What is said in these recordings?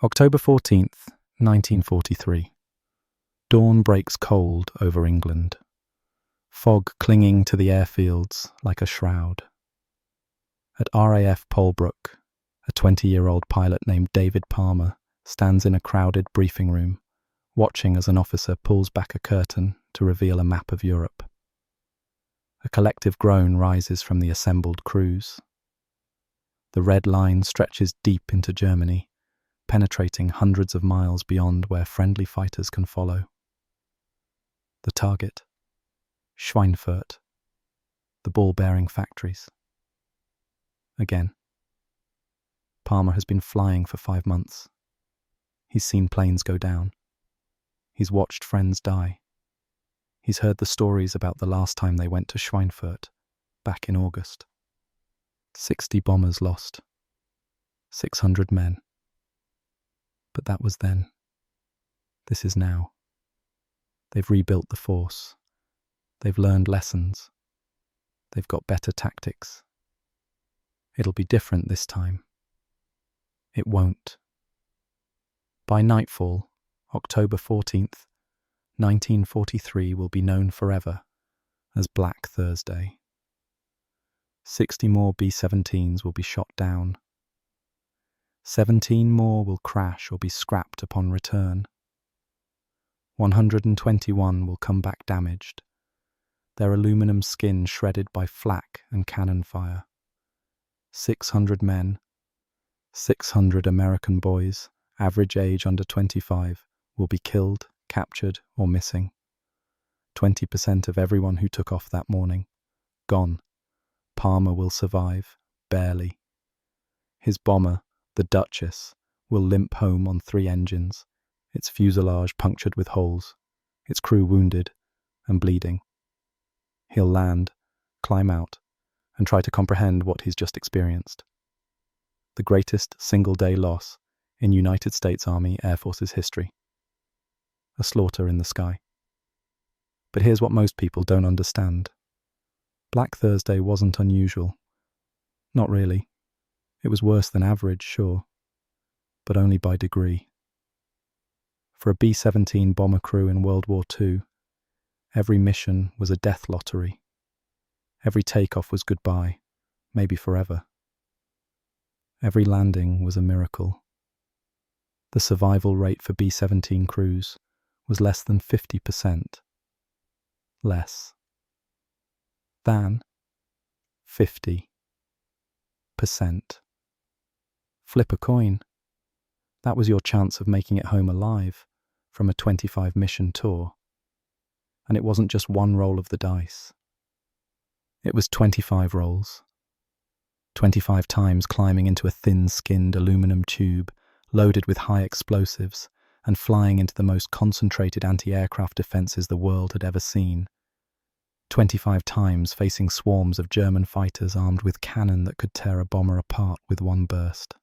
October 14th, 1943. Dawn breaks cold over England. Fog clinging to the airfields like a shroud. At RAF Polebrook, a 20-year-old pilot named David Palmer stands in a crowded briefing room, watching as an officer pulls back a curtain to reveal a map of Europe. A collective groan rises from the assembled crews. The red line stretches deep into Germany, penetrating hundreds of miles beyond where friendly fighters can follow. The target: Schweinfurt, the ball-bearing factories. Again. Palmer has been flying for 5 months. He's seen planes go down. He's watched friends die. He's heard the stories about the last time they went to Schweinfurt, back in August. 60 bombers lost. 600 men. But that was then. This is now. They've rebuilt the force. They've learned lessons. They've got better tactics. It'll be different this time. It won't. By nightfall, October 14th, 1943 will be known forever as Black Thursday. 60 more B-17s will be shot down. 17 more will crash or be scrapped upon return. 121 will come back damaged, their aluminum skin shredded by flak and cannon fire. 600 men, 600 American boys, average age under 25, will be killed, captured, or missing. 20% of everyone who took off that morning, gone. Palmer will survive, barely. His bomber, the Duchess, will limp home on 3 engines, its fuselage punctured with holes, its crew wounded and bleeding. He'll land, climb out, and try to comprehend what he's just experienced. The greatest single-day loss in United States Army Air Force's history. A slaughter in the sky. But here's what most people don't understand. Black Thursday wasn't unusual. Not really. It was worse than average, sure, but only by degree. For a B-17 bomber crew in World War II, every mission was a death lottery. Every takeoff was goodbye, maybe forever. Every landing was a miracle. The survival rate for B-17 crews was less than 50%. Less than 50%. Flip a coin. That was your chance of making it home alive from a 25-mission tour. And it wasn't just one roll of the dice. It was 25 rolls. 25 times climbing into a thin-skinned aluminum tube loaded with high explosives and flying into the most concentrated anti-aircraft defenses the world had ever seen. 25 times facing swarms of German fighters armed with cannon that could tear a bomber apart with one burst.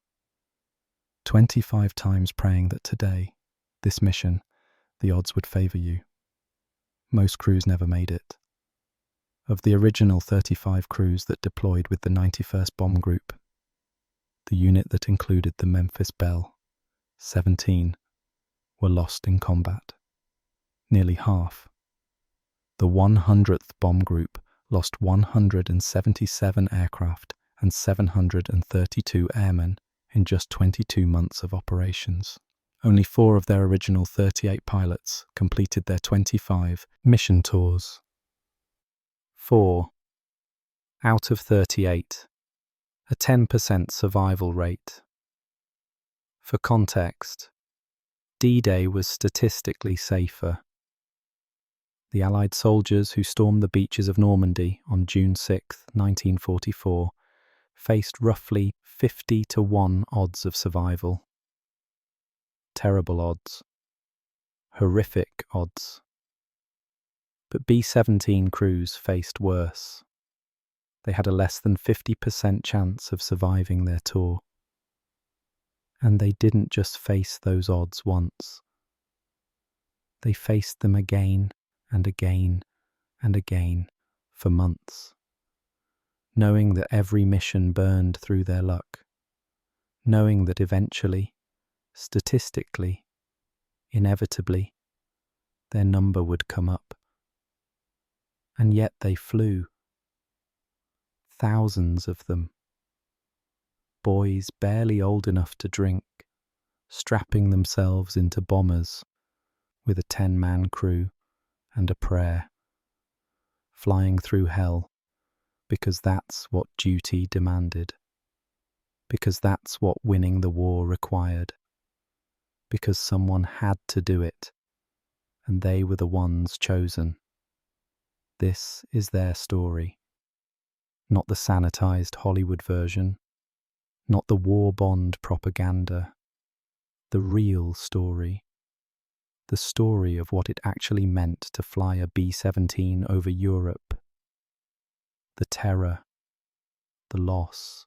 25 times praying that today, this mission, the odds would favour you. Most crews never made it. Of the original 35 crews that deployed with the 91st Bomb Group, the unit that included the Memphis Belle, 17, were lost in combat. Nearly half. The 100th Bomb Group lost 177 aircraft and 732 airmen in just 22 months of operations. Only 4 of their original 38 pilots completed their 25 mission tours. 4 out of 38, a 10% survival rate. For context, D-Day was statistically safer. The Allied soldiers who stormed the beaches of Normandy on June 6, 1944, faced roughly 50-1 odds of survival. Terrible odds. Horrific odds. But B-17 crews faced worse. They had a less than 50% chance of surviving their tour. And they didn't just face those odds once. They faced them again and again and again for months, knowing that every mission burned through their luck, knowing that eventually Statistically, inevitably, their number would come up. And yet they flew. Thousands of them. Boys barely old enough to drink, strapping themselves into bombers with a 10-man crew and a prayer, flying through hell because that's what duty demanded, because that's what winning the war required, because someone had to do it, and they were the ones chosen. This is their story, not the sanitized Hollywood version, not the war bond propaganda, the real story. The story of what it actually meant to fly a B-17 over Europe. The terror, the loss,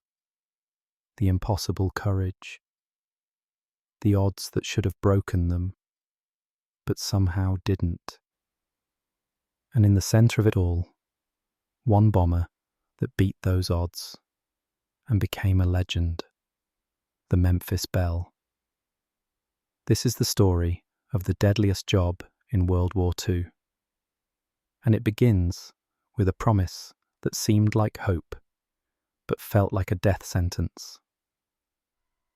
the impossible courage, the odds that should have broken them, but somehow didn't. And in the center of it all, one bomber that beat those odds and became a legend, the Memphis Belle. This is the story of the deadliest job in World War II. And it begins with a promise that seemed like hope, but felt like a death sentence.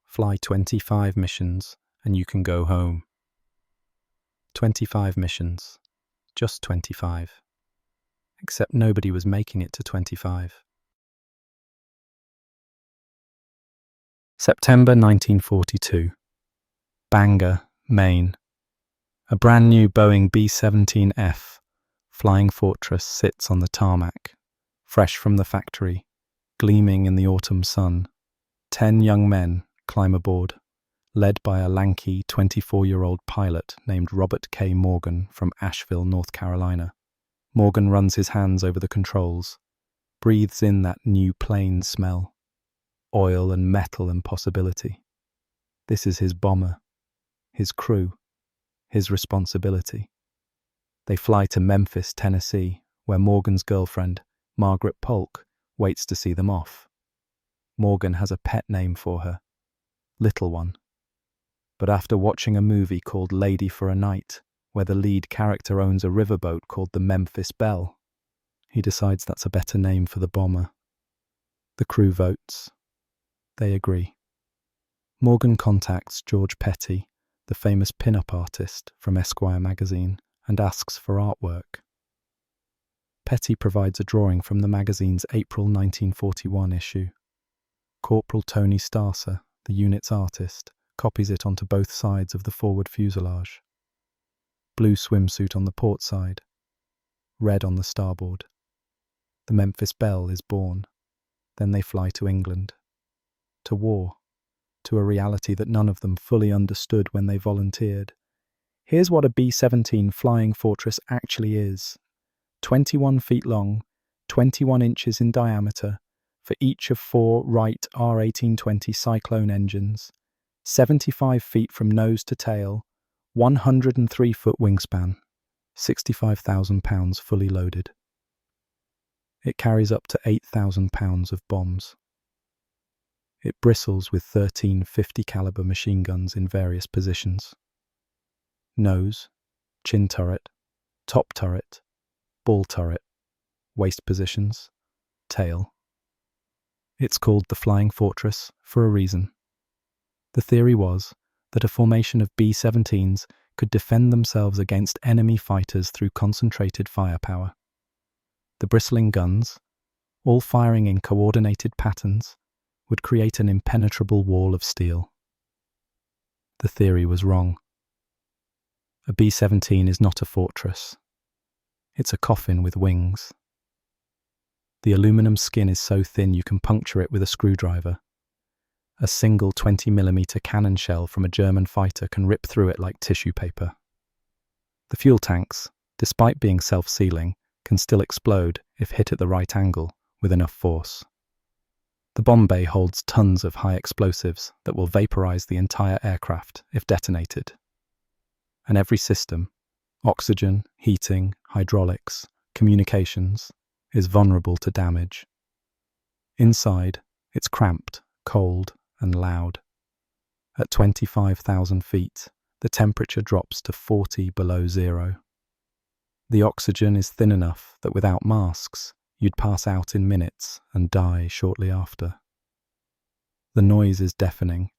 Fly 25 missions and you can go home. 25 missions, just 25. Except nobody was making it to 25. September 1942. Bangor, Maine. A brand new Boeing B-17F Flying Fortress sits on the tarmac, fresh from the factory, gleaming in the autumn sun. 10 young men climb aboard, led by a lanky 24-year-old pilot named Robert K. Morgan from Asheville, North Carolina. Morgan runs his hands over the controls, breathes in that new plane smell, oil and metal and possibility. This is his bomber, his crew, his responsibility. They fly to Memphis, Tennessee, where Morgan's girlfriend, Margaret Polk, waits to see them off. Morgan has a pet name for her, Little One. But after watching a movie called Lady for a Night, where the lead character owns a riverboat called the Memphis Belle, he decides that's a better name for the bomber. The crew votes. They agree. Morgan contacts George Petty, the famous pin-up artist from Esquire magazine, and asks for artwork. Petty provides a drawing from the magazine's April 1941 issue. Corporal Tony Starser, the unit's artist, copies it onto both sides of the forward fuselage. Blue swimsuit on the port side, red on the starboard. The Memphis Belle is born. Then they fly to England. To war. To a reality that none of them fully understood when they volunteered. Here's what a B-17 Flying Fortress actually is. 21 feet long, 21 inches in diameter, for each of 4 Wright R1820 Cyclone engines, 75 feet from nose to tail, 103-foot wingspan, 65,000 pounds fully loaded. It carries up to 8,000 pounds of bombs. It bristles with 13 .50 caliber machine guns in various positions. Nose, chin turret, top turret, ball turret, waist positions, tail. It's called the Flying Fortress for a reason. The theory was that a formation of B-17s could defend themselves against enemy fighters through concentrated firepower. The bristling guns, all firing in coordinated patterns, would create an impenetrable wall of steel. The theory was wrong. A B-17 is not a fortress. It's a coffin with wings. The aluminum skin is so thin you can puncture it with a screwdriver. A single 20mm cannon shell from a German fighter can rip through it like tissue paper. The fuel tanks, despite being self-sealing, can still explode if hit at the right angle with enough force. The bomb bay holds tons of high explosives that will vaporize the entire aircraft if detonated. And every system, oxygen, heating, hydraulics, communications, is vulnerable to damage. Inside, it's cramped, cold, and loud. At 25,000 feet, the temperature drops to 40 below zero. The oxygen is thin enough that without masks, you'd pass out in minutes and die shortly after. The noise is deafening.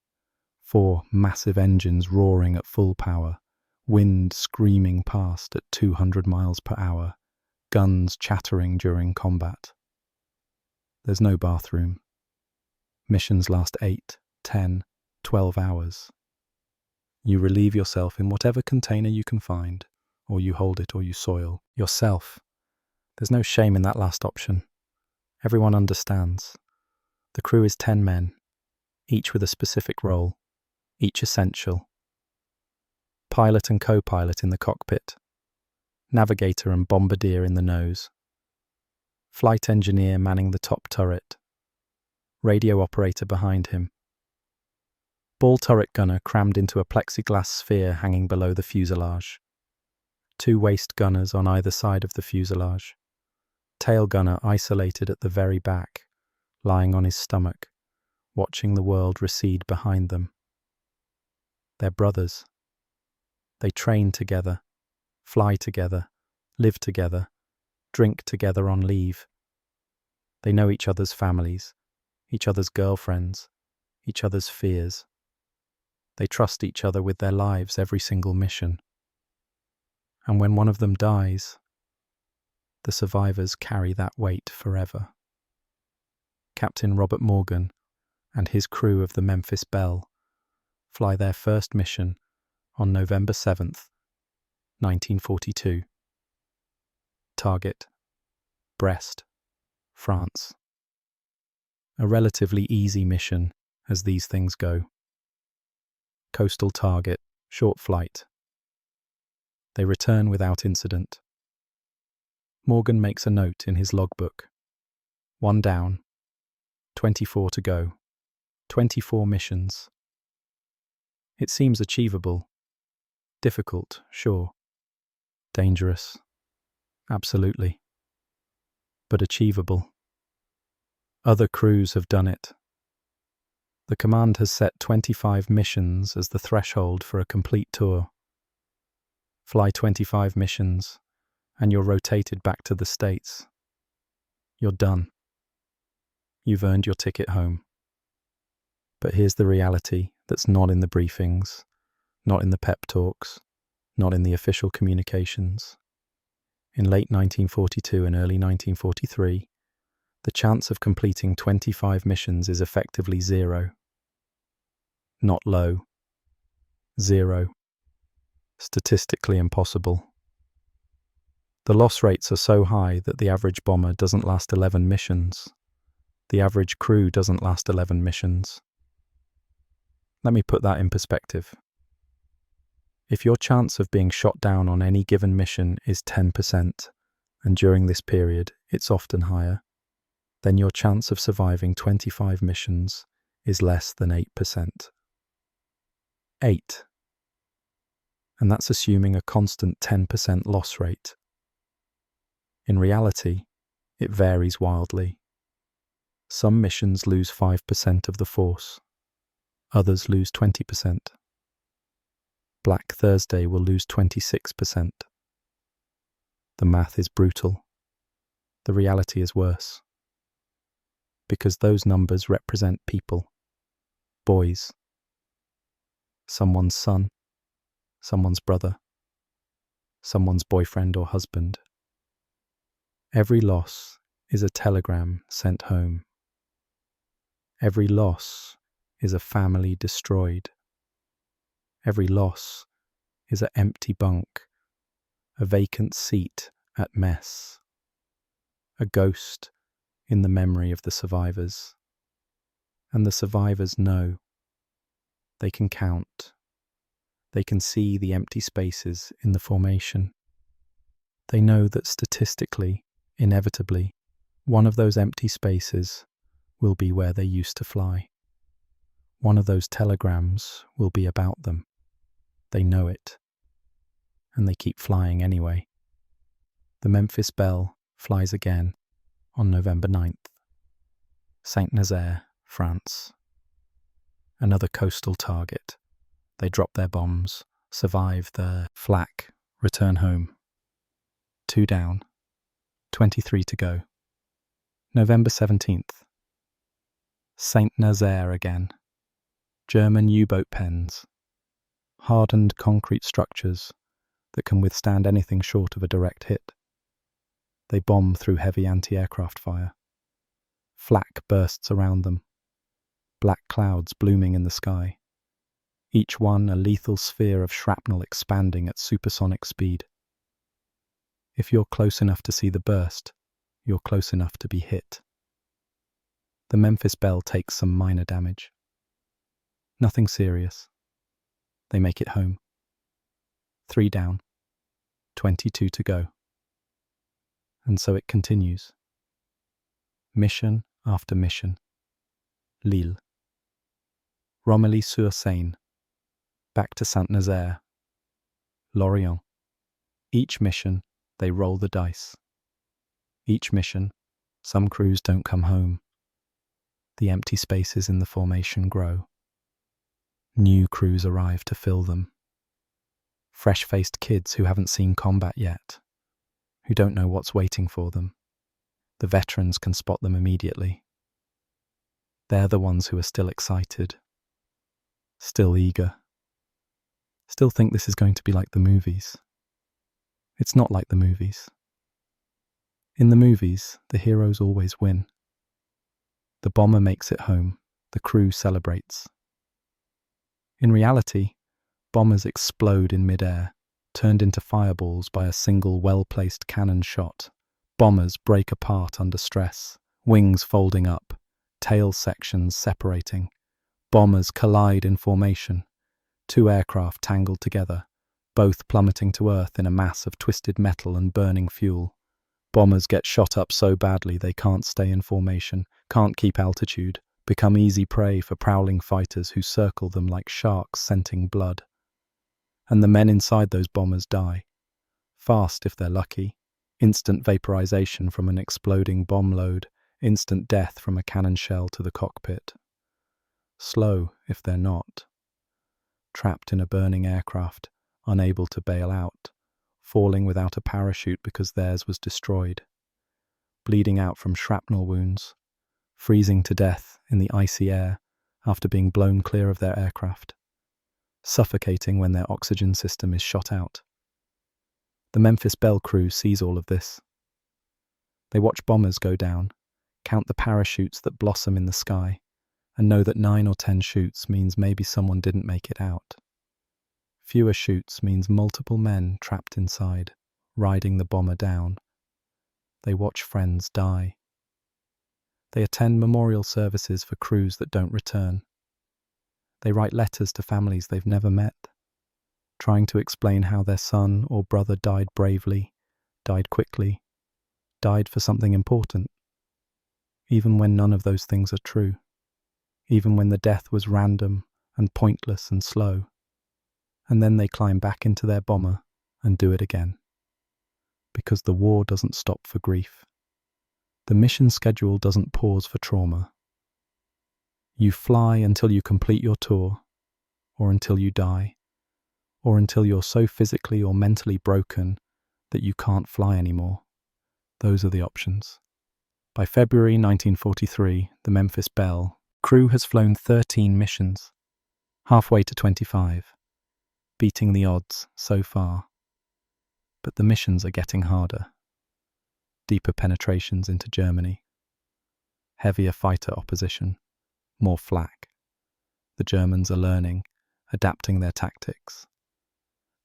4 massive engines roaring at full power, wind screaming past at 200 miles per hour, guns chattering during combat. There's no bathroom. Missions last 8, 10, 12 hours. You relieve yourself in whatever container you can find, or you hold it or you soil yourself. There's no shame in that last option. Everyone understands. The crew is 10 men, each with a specific role, each essential. Pilot and co-pilot in the cockpit, navigator and bombardier in the nose, flight engineer manning the top turret, radio operator behind him, ball turret gunner crammed into a plexiglass sphere hanging below the fuselage, 2 waist gunners on either side of the fuselage, tail gunner isolated at the very back, lying on his stomach, watching the world recede behind them. They're brothers. They train together, fly together, live together, drink together on leave. They know each other's families, each other's girlfriends, each other's fears. They trust each other with their lives every single mission. And when one of them dies, the survivors carry that weight forever. Captain Robert Morgan and his crew of the Memphis Belle fly their first mission on November 7th, 1942. Target: Brest, France. A relatively easy mission as these things go. Coastal target, short flight. They return without incident. Morgan makes a note in his logbook. 1 down, 24 to go, 24 missions. It seems achievable. Difficult, sure. Dangerous. Absolutely. But achievable. Other crews have done it. The command has set 25 missions as the threshold for a complete tour. Fly 25 missions, and you're rotated back to the States. You're done. You've earned your ticket home. But here's the reality that's not in the briefings, not in the pep talks, not in the official communications. In late 1942 and early 1943, the chance of completing 25 missions is effectively 0. Not low. 0. Statistically impossible. The loss rates are so high that the average bomber doesn't last 11 missions. The average crew doesn't last 11 missions. Let me put that in perspective. If your chance of being shot down on any given mission is 10%, and during this period it's often higher, then your chance of surviving 25 missions is less than 8%. 8. And that's assuming a constant 10% loss rate. In reality, it varies wildly. Some missions lose 5% of the force. Others lose 20%. Black Thursday will lose 26%. The math is brutal. The reality is worse. Because those numbers represent people. Boys. Someone's son. Someone's brother. Someone's boyfriend or husband. Every loss is a telegram sent home. Every loss is a family destroyed. Every loss is an empty bunk, a vacant seat at mess, a ghost in the memory of the survivors. And the survivors know. They can count. They can see the empty spaces in the formation. They know that statistically, inevitably, one of those empty spaces will be where they used to fly. One of those telegrams will be about them. They know it. And they keep flying anyway. The Memphis Belle flies again on November 9th. Saint-Nazaire, France. Another coastal target. They drop their bombs, survive the flak, return home. 2 down, 23 to go. November 17th. Saint Nazaire again. German U-boat pens. Hardened concrete structures that can withstand anything short of a direct hit. They bomb through heavy anti-aircraft fire. Flak bursts around them. Black clouds blooming in the sky. Each one a lethal sphere of shrapnel expanding at supersonic speed. If you're close enough to see the burst, you're close enough to be hit. The Memphis Belle takes some minor damage. Nothing serious. They make it home. 3 down, 22 to go. And so it continues. Mission after mission. Lille. Romilly-sur-Seine. Back to Saint-Nazaire. Lorient. Each mission, they roll the dice. Each mission, some crews don't come home. The empty spaces in the formation grow. New crews arrive to fill them. Fresh-faced kids who haven't seen combat yet, who don't know what's waiting for them. The veterans can spot them immediately. They're the ones who are still excited, still eager, still think this is going to be like the movies. It's not like the movies. In the movies, the heroes always win. The bomber makes it home, the crew celebrates. In reality, bombers explode in mid-air, turned into fireballs by a single well-placed cannon shot. Bombers break apart under stress, wings folding up, tail sections separating. Bombers collide in formation, 2 aircraft tangled together, both plummeting to earth in a mass of twisted metal and burning fuel. Bombers get shot up so badly they can't stay in formation, can't keep altitude, become easy prey for prowling fighters who circle them like sharks scenting blood. And the men inside those bombers die. Fast if they're lucky, instant vaporization from an exploding bomb load, instant death from a cannon shell to the cockpit. Slow if they're not. Trapped in a burning aircraft, unable to bail out, falling without a parachute because theirs was destroyed. Bleeding out from shrapnel wounds, freezing to death in the icy air after being blown clear of their aircraft, suffocating when their oxygen system is shot out. The Memphis Belle crew sees all of this. They watch bombers go down, count the parachutes that blossom in the sky, and know that 9 or 10 shoots means maybe someone didn't make it out. Fewer shoots means multiple men trapped inside, riding the bomber down. They watch friends die. They attend memorial services for crews that don't return. They write letters to families they've never met, trying to explain how their son or brother died bravely, died quickly, died for something important, even when none of those things are true, even when the death was random and pointless and slow. And then they climb back into their bomber and do it again. Because the war doesn't stop for grief. The mission schedule doesn't pause for trauma. You fly until you complete your tour, or until you die, or until you're so physically or mentally broken that you can't fly anymore. Those are the options. By February 1943, the Memphis Belle crew has flown 13 missions, halfway to 25, beating the odds so far. But the missions are getting harder. Deeper penetrations into Germany. Heavier fighter opposition. More flak. The Germans are learning, adapting their tactics.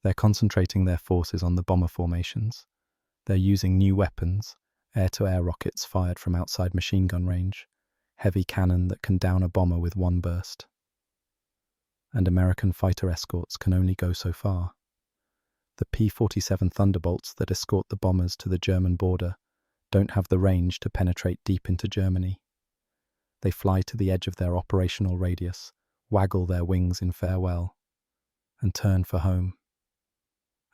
They're concentrating their forces on the bomber formations. They're using new weapons, air-to-air rockets fired from outside machine gun range, heavy cannon that can down a bomber with one burst. And American fighter escorts can only go so far. The P-47 Thunderbolts that escort the bombers to the German border don't have the range to penetrate deep into Germany. They fly to the edge of their operational radius, waggle their wings in farewell, and turn for home.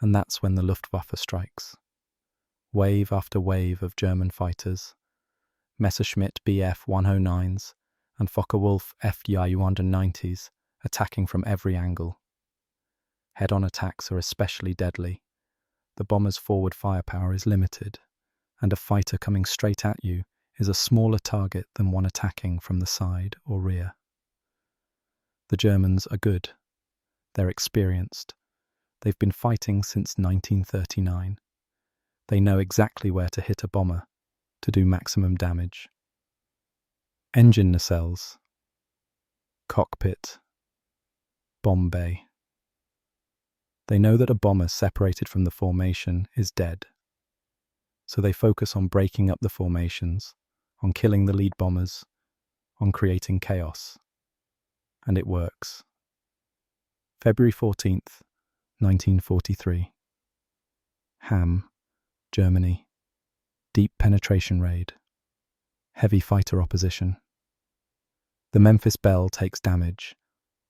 And that's when the Luftwaffe strikes. Wave after wave of German fighters, Messerschmitt Bf-109s and Focke-Wulf FJ-190s attacking from every angle. Head-on attacks are especially deadly. The bomber's forward firepower is limited, and a fighter coming straight at you is a smaller target than one attacking from the side or rear. The Germans are good. They're experienced. They've been fighting since 1939. They know exactly where to hit a bomber to do maximum damage. Engine nacelles, cockpit, bomb bay. They know that a bomber separated from the formation is dead. So they focus on breaking up the formations, on killing the lead bombers, on creating chaos. And it works. February 14th, 1943. Ham, Germany. Deep penetration raid. Heavy fighter opposition. The Memphis Belle takes damage.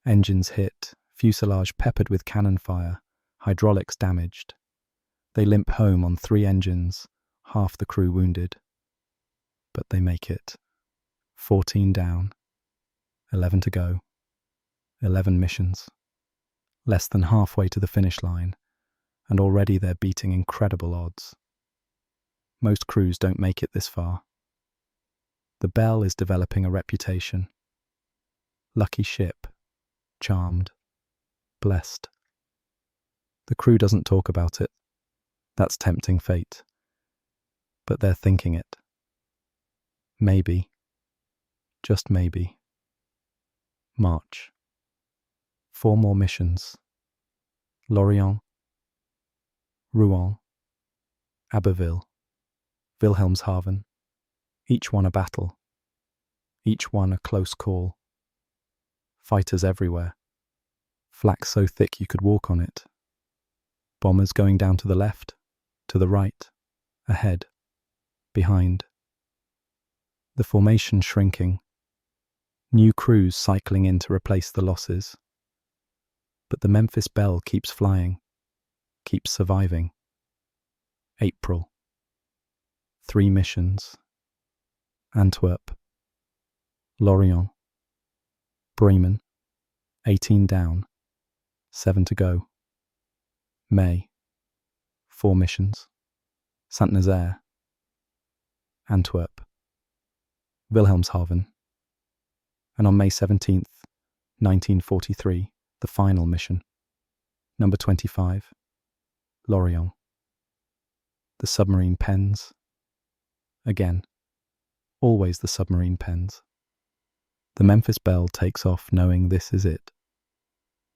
Engines hit, fuselage peppered with cannon fire, hydraulics damaged. They limp home on 3 engines, half the crew wounded. But they make it. 14 down. 11 to go. 11 missions. Less than halfway to the finish line, and already they're beating incredible odds. Most crews don't make it this far. The Belle is developing a reputation. Lucky ship. Charmed. Blessed. The crew doesn't talk about it. That's tempting fate. But they're thinking it. Maybe. Just maybe. March. 4 more missions. Lorient, Rouen, Abbeville, Wilhelmshaven. Each one a battle. Each one a close call. Fighters everywhere. Flak so thick you could walk on it. Bombers going down to the left, to the right, ahead, behind. The formation shrinking. New crews cycling in to replace the losses. But the Memphis Belle keeps flying, keeps surviving. April. 3 missions. Antwerp, Lorient, Bremen, 18 down, 7 to go. May. 4 missions. Saint-Nazaire, Antwerp, Wilhelmshaven. And on May 17th, 1943, the final mission, number 25, Lorient. The submarine pens. Again, always the submarine pens. The Memphis Belle takes off knowing this is it.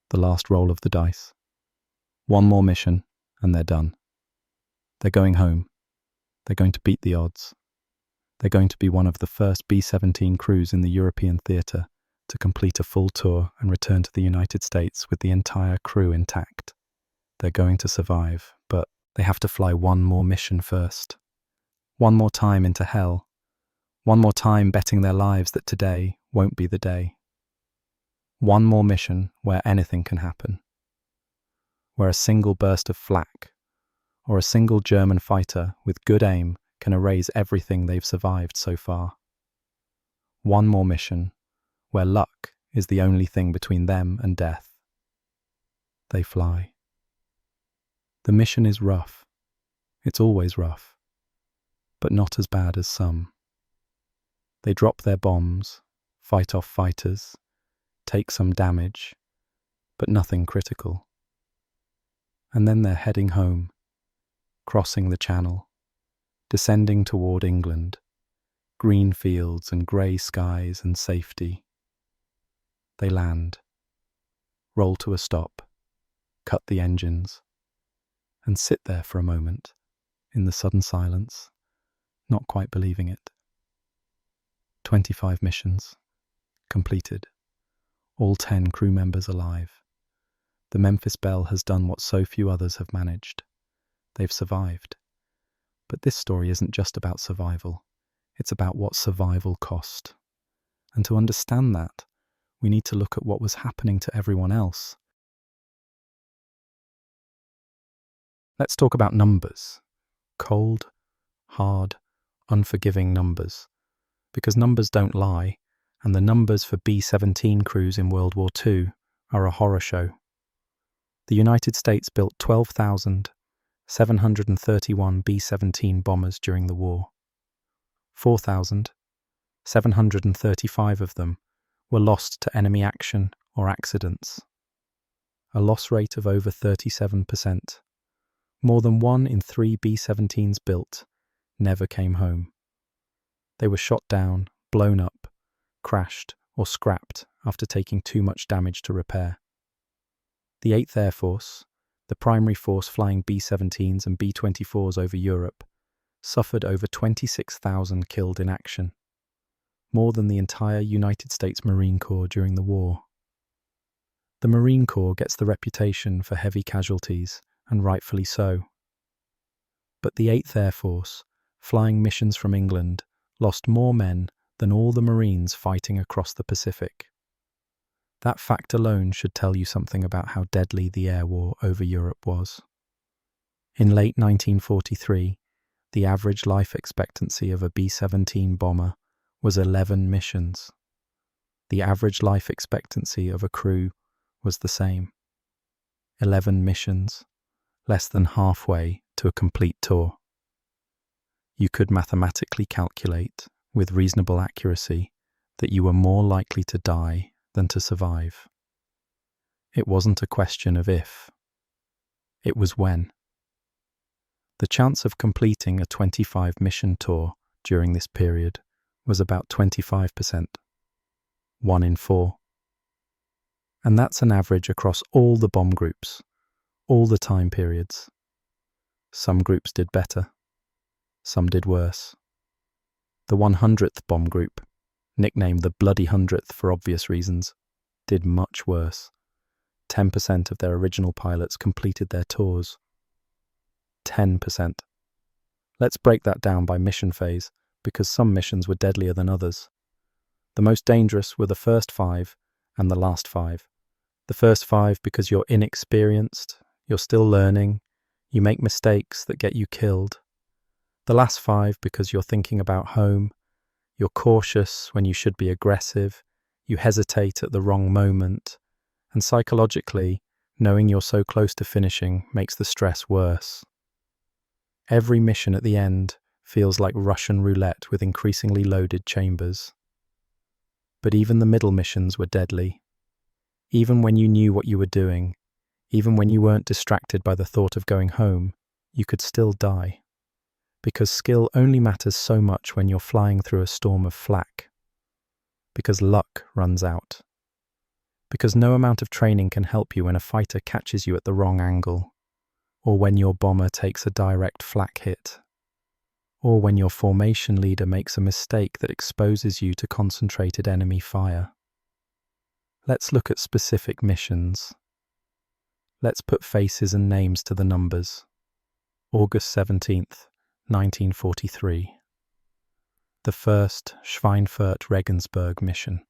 The last roll of the dice. 1 more mission, and they're done. They're going home. They're going to beat the odds. They're going to be one of the first B-17 crews in the European theatre to complete a full tour and return to the United States with the entire crew intact. They're going to survive, but they have to fly 1 more mission first. 1 more time into hell. 1 more time betting their lives that today won't be the day. 1 more mission where anything can happen. Where a single burst of flak, or a single German fighter with good aim can erase everything they've survived so far. 1 more mission where luck is the only thing between them and death. They fly. The mission is rough. It's always rough, but not as bad as some. They drop their bombs, fight off fighters, take some damage, but nothing critical. And then they're heading home, crossing the Channel, descending toward England, green fields and grey skies and safety. They land, roll to a stop, cut the engines, and sit there for a moment, in the sudden silence, not quite believing it. 25 missions, completed, all 10 crew members alive. The Memphis Belle has done what so few others have managed. They've survived. But this story isn't just about survival. It's about what survival cost. And to understand that, we need to look at what was happening to everyone else. Let's talk about numbers. Cold, hard, unforgiving numbers. Because numbers don't lie, and the numbers for B-17 crews in World War II are a horror show. The United States built 12,731 B-17 bombers during the war. 4,735 of them were lost to enemy action or accidents. A loss rate of over 37%. More than 1 in 3 B-17s built never came home. They were shot down, blown up, crashed, or scrapped after taking too much damage to repair. The 8th Air Force, the primary force flying B-17s and B-24s over Europe, suffered over 26,000 killed in action, more than the entire United States Marine Corps during the war. The Marine Corps gets the reputation for heavy casualties, and rightfully so. But the 8th Air Force, flying missions from England, lost more men than all the Marines fighting across the Pacific. That fact alone should tell you something about how deadly the air war over Europe was. In late 1943, the average life expectancy of a B-17 bomber was 11 missions. The average life expectancy of a crew was the same. 11 missions, less than halfway to a complete tour. You could mathematically calculate, with reasonable accuracy, that you were more likely to die than to survive. It wasn't a question of if, it was when. The chance of completing a 25-mission tour during this period was about 25%, 1 in 4. And that's an average across all the bomb groups, all the time periods. Some groups did better, some did worse. The 100th bomb group, nicknamed the Bloody 100th for obvious reasons, did much worse. 10% of their original pilots completed their tours. 10%. Let's break that down by mission phase, because some missions were deadlier than others. The most dangerous were the first 5 and the last 5. The first 5 because you're inexperienced, you're still learning, you make mistakes that get you killed. The last 5 because you're thinking about home, you're cautious when you should be aggressive, you hesitate at the wrong moment, and psychologically, knowing you're so close to finishing makes the stress worse. Every mission at the end feels like Russian roulette with increasingly loaded chambers. But even the middle missions were deadly. Even when you knew what you were doing, even when you weren't distracted by the thought of going home, you could still die. Because skill only matters so much when you're flying through a storm of flak. Because luck runs out. Because no amount of training can help you when a fighter catches you at the wrong angle, or when your bomber takes a direct flak hit, or when your formation leader makes a mistake that exposes you to concentrated enemy fire. Let's look at specific missions. Let's put faces and names to the numbers. August 17th, 1943. The first Schweinfurt-Regensburg mission.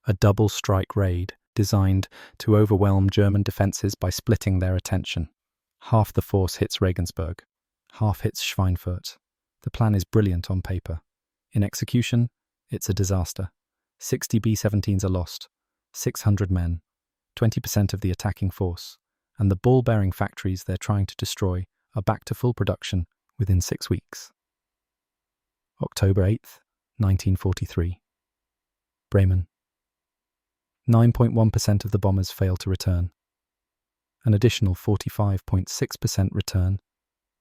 A double-strike raid designed to overwhelm German defences by splitting their attention. Half the force hits Regensburg, half hits Schweinfurt. The plan is brilliant on paper. In execution, it's a disaster. 60 B-17s are lost, 600 men, 20% of the attacking force, and the ball-bearing factories they're trying to destroy are back to full production within 6 weeks. October 8th, 1943. Bremen. 9.1% of the bombers fail to return. An additional 45.6% return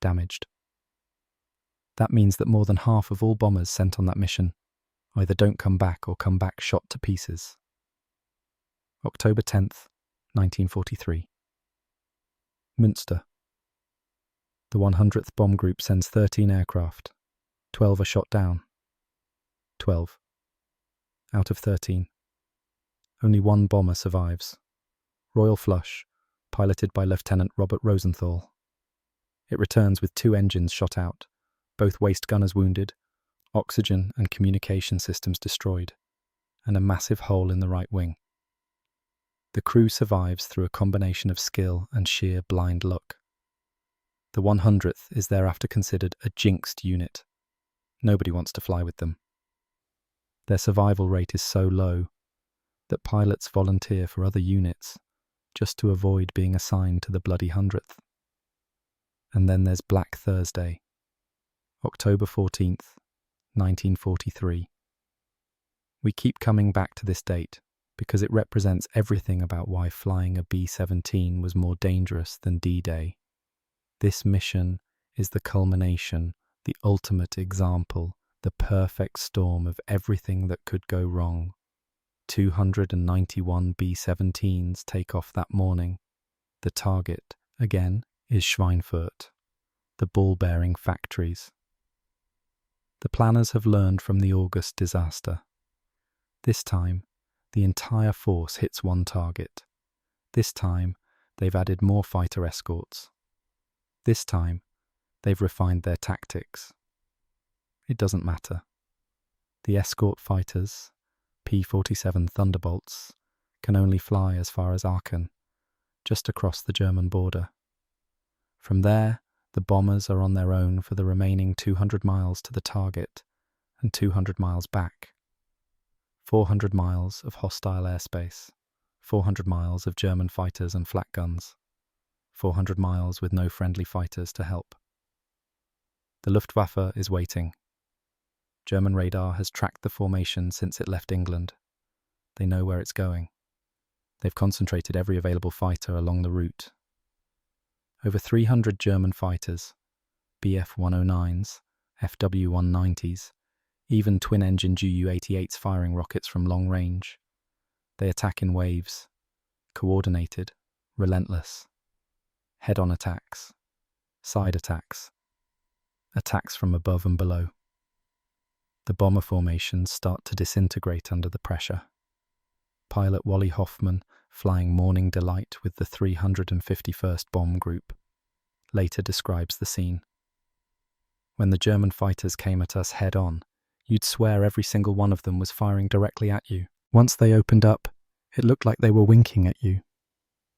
damaged. That means that more than half of all bombers sent on that mission either don't come back or come back shot to pieces. October 10th, 1943. Münster. The 100th Bomb Group sends 13 aircraft. 12 are shot down. 12. Out of 13. Only one bomber survives. Royal Flush, piloted by Lieutenant Robert Rosenthal. It returns with 2 engines shot out, both waist gunners wounded, oxygen and communication systems destroyed, and a massive hole in the right wing. The crew survives through a combination of skill and sheer blind luck. The 100th is thereafter considered a jinxed unit. Nobody wants to fly with them. Their survival rate is so low, that pilots volunteer for other units just to avoid being assigned to the bloody 100th. And then there's Black Thursday, October 14th, 1943. We keep coming back to this date because it represents everything about why flying a B-17 was more dangerous than D-Day. This mission is the culmination, the ultimate example, the perfect storm of everything that could go wrong. 291 B-17s take off that morning. The target, again, is Schweinfurt, the ball-bearing factories. The planners have learned from the August disaster. This time, the entire force hits one target. This time, they've added more fighter escorts. This time, they've refined their tactics. It doesn't matter. The escort fighters, P-47 Thunderbolts, can only fly as far as Aachen, just across the German border. From there, the bombers are on their own for the remaining 200 miles to the target and 200 miles back. 400 miles of hostile airspace, 400 miles of German fighters and flak guns, 400 miles with no friendly fighters to help. The Luftwaffe is waiting. German radar has tracked the formation since it left England. They know where it's going. They've concentrated every available fighter along the route. Over 300 German fighters, Bf-109s, Fw-190s, even twin-engine Ju-88s firing rockets from long range. They attack in waves, coordinated, relentless. Head-on attacks, side attacks, attacks from above and below. The bomber formations start to disintegrate under the pressure. Pilot Wally Hoffman flying Morning Delight with the 351st Bomb Group later describes the scene. When the German fighters came at us head-on, you'd swear every single one of them was firing directly at you. Once they opened up, it looked like they were winking at you.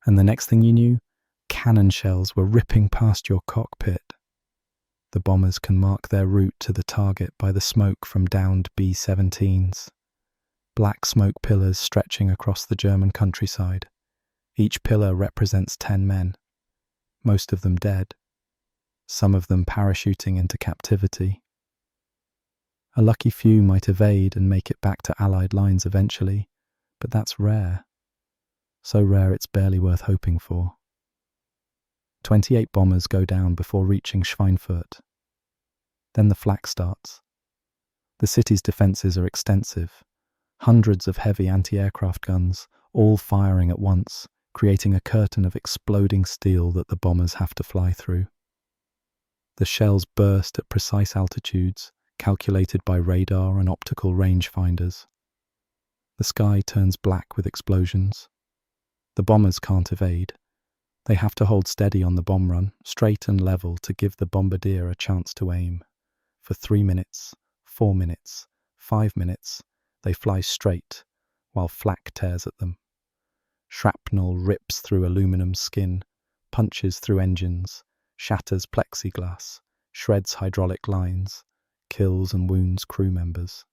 And the next thing you knew, cannon shells were ripping past your cockpit. The bombers can mark their route to the target by the smoke from downed B-17s. Black smoke pillars stretching across the German countryside. Each pillar represents 10 men, most of them dead, some of them parachuting into captivity. A lucky few might evade and make it back to Allied lines eventually, but that's rare. So rare it's barely worth hoping for. 28 bombers go down before reaching Schweinfurt. Then the flak starts. The city's defences are extensive. Hundreds of heavy anti-aircraft guns, all firing at once, creating a curtain of exploding steel that the bombers have to fly through. The shells burst at precise altitudes, calculated by radar and optical rangefinders. The sky turns black with explosions. The bombers can't evade. They have to hold steady on the bomb run, straight and level, to give the bombardier a chance to aim. For 3 minutes, 4 minutes, 5 minutes, they fly straight, while flak tears at them. Shrapnel rips through aluminum skin, punches through engines, shatters plexiglass, shreds hydraulic lines, kills and wounds crew members.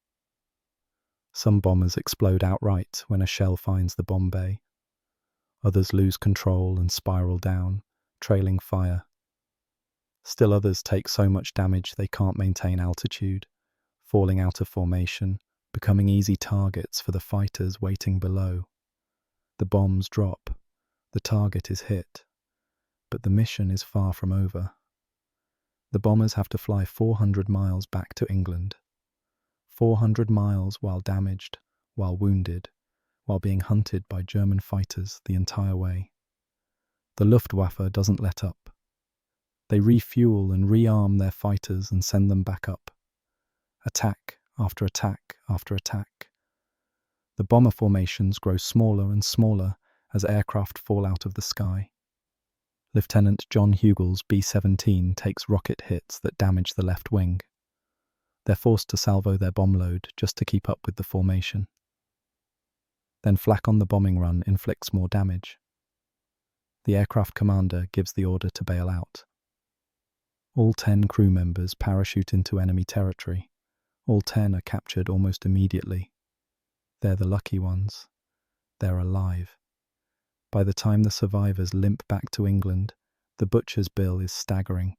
Some bombers explode outright when a shell finds the bomb bay. Others lose control and spiral down, trailing fire. Still others take so much damage they can't maintain altitude, falling out of formation, becoming easy targets for the fighters waiting below. The bombs drop, the target is hit, but the mission is far from over. The bombers have to fly 400 miles back to England. 400 miles while damaged, while wounded, while being hunted by German fighters the entire way. The Luftwaffe doesn't let up. They refuel and rearm their fighters and send them back up. Attack after attack after attack. The bomber formations grow smaller and smaller as aircraft fall out of the sky. Lieutenant John Hugel's B-17 takes rocket hits that damage the left wing. They're forced to salvo their bomb load just to keep up with the formation. Then flak on the bombing run inflicts more damage. The aircraft commander gives the order to bail out. All 10 crew members parachute into enemy territory. All 10 are captured almost immediately. They're the lucky ones. they're alive. By the time the survivors limp back to England, the butcher's bill is staggering.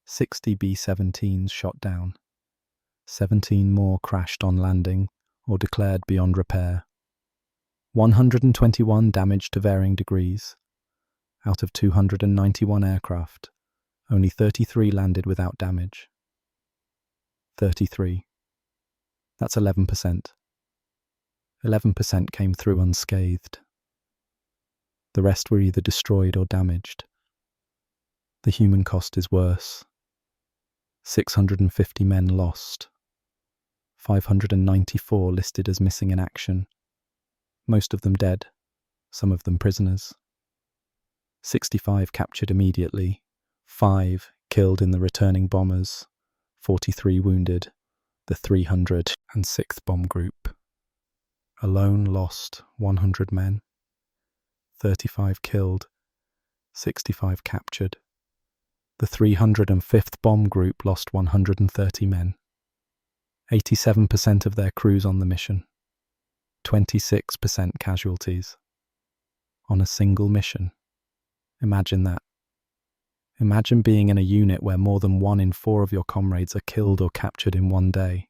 60 B-17s shot down. 17 more crashed on landing or declared beyond repair. 121 damaged to varying degrees. Out of 291 aircraft, only 33 landed without damage. 33. That's 11%. 11% came through unscathed. The rest were either destroyed or damaged. The human cost is worse. 650 men lost. 594 listed as missing in action. Most of them dead, some of them prisoners. 65 captured immediately, 5 killed in the returning bombers, 43 wounded, the 306th Bomb Group. Alone lost 100 men, 35 killed, 65 captured. The 305th Bomb Group lost 130 men, 87% of their crews on the mission, 26% casualties. On a single mission. Imagine that. Imagine being in a unit where more than 1 in 4 of your comrades are killed or captured in one day.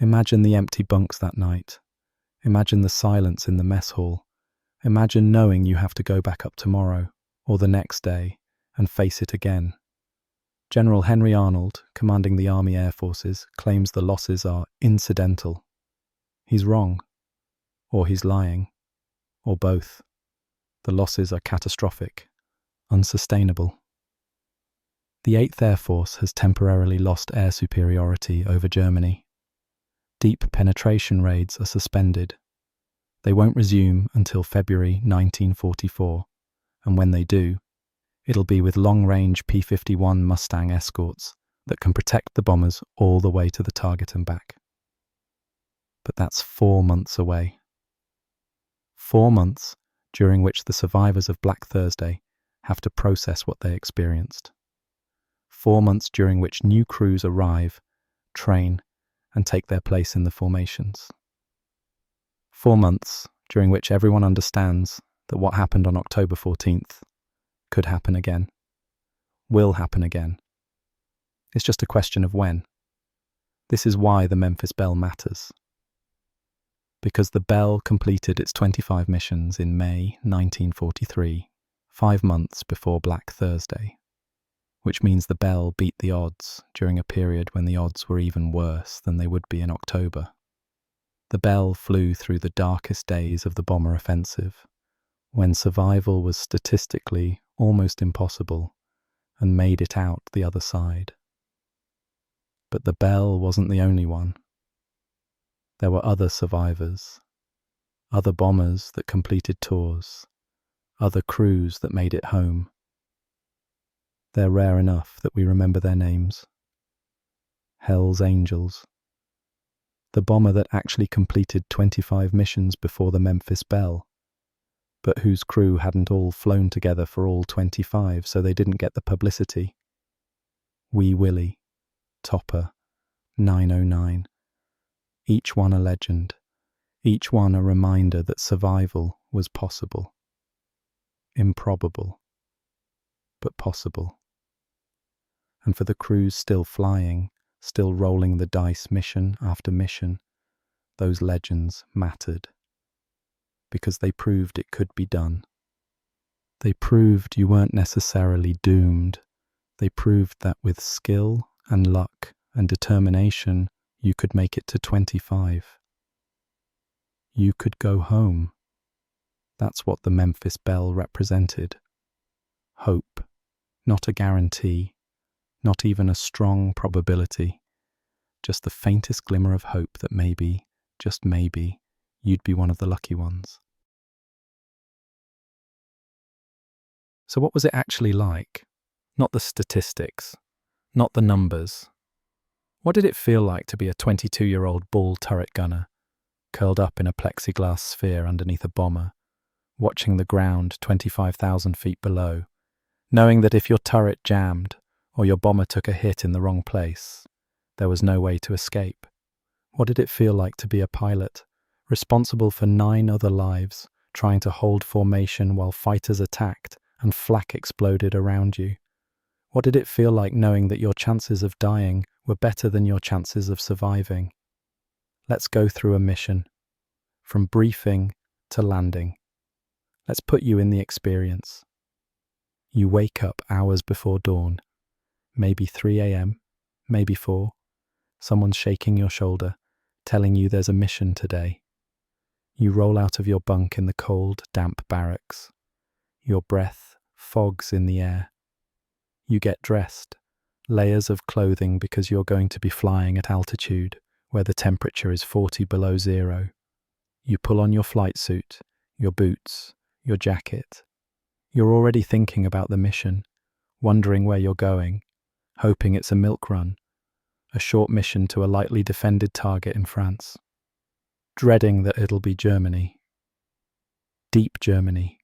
Imagine the empty bunks that night. Imagine the silence in the mess hall. Imagine knowing you have to go back up tomorrow, or the next day, and face it again. General Henry Arnold, commanding the Army Air Forces, claims the losses are incidental. He's wrong. Or he's lying. Or both. The losses are catastrophic, unsustainable. The 8th Air Force has temporarily lost air superiority over Germany. Deep penetration raids are suspended. They won't resume until February 1944, and when they do, it'll be with long-range P-51 Mustang escorts that can protect the bombers all the way to the target and back. But that's 4 months away. 4 months during which the survivors of Black Thursday have to process what they experienced. 4 months during which new crews arrive, train, and take their place in the formations. 4 months during which everyone understands that what happened on October 14th could happen again, will happen again. It's just a question of when. This is why the Memphis Belle matters. Because the Belle completed its 25 missions in May 1943, 5 months before Black Thursday, which means the Belle beat the odds during a period when the odds were even worse than they would be in October. The Belle flew through the darkest days of the bomber offensive, when survival was statistically almost impossible, and made it out the other side. But the Belle wasn't the only one. There were other survivors, other bombers that completed tours, other crews that made it home. They're rare enough that we remember their names. Hell's Angels. The bomber that actually completed 25 missions before the Memphis Belle, but whose crew hadn't all flown together for all 25, so they didn't get the publicity. Wee Willie, Topper, 909. Each one a legend, each one a reminder that survival was possible. Improbable, but possible. And for the crews still flying, still rolling the dice mission after mission, those legends mattered. Because they proved it could be done. They proved you weren't necessarily doomed. They proved that with skill and luck and determination, you could make it to 25. You could go home. That's what the Memphis Belle represented. Hope, not a guarantee, not even a strong probability, just the faintest glimmer of hope that maybe, just maybe, you'd be one of the lucky ones. So what was it actually like? Not the statistics, not the numbers. What did it feel like to be a 22-year-old bull turret gunner, curled up in a plexiglass sphere underneath a bomber, watching the ground 25,000 feet below, knowing that if your turret jammed or your bomber took a hit in the wrong place, there was no way to escape? What did it feel like to be a pilot, responsible for 9 other lives, trying to hold formation while fighters attacked and flak exploded around you. What did it feel like knowing that your chances of dying were better than your chances of surviving? Let's go through a mission, from briefing to landing. Let's put you in the experience. You wake up hours before dawn, maybe 3 a.m., maybe 4. Someone's shaking your shoulder, telling you there's a mission today. You roll out of your bunk in the cold, damp barracks. Your breath fogs in the air. You get dressed, layers of clothing because you're going to be flying at altitude where the temperature is 40 below zero. You pull on your flight suit, your boots, your jacket. You're already thinking about the mission, wondering where you're going, hoping it's a milk run, a short mission to a lightly defended target in France. Dreading that it'll be Germany. Deep Germany.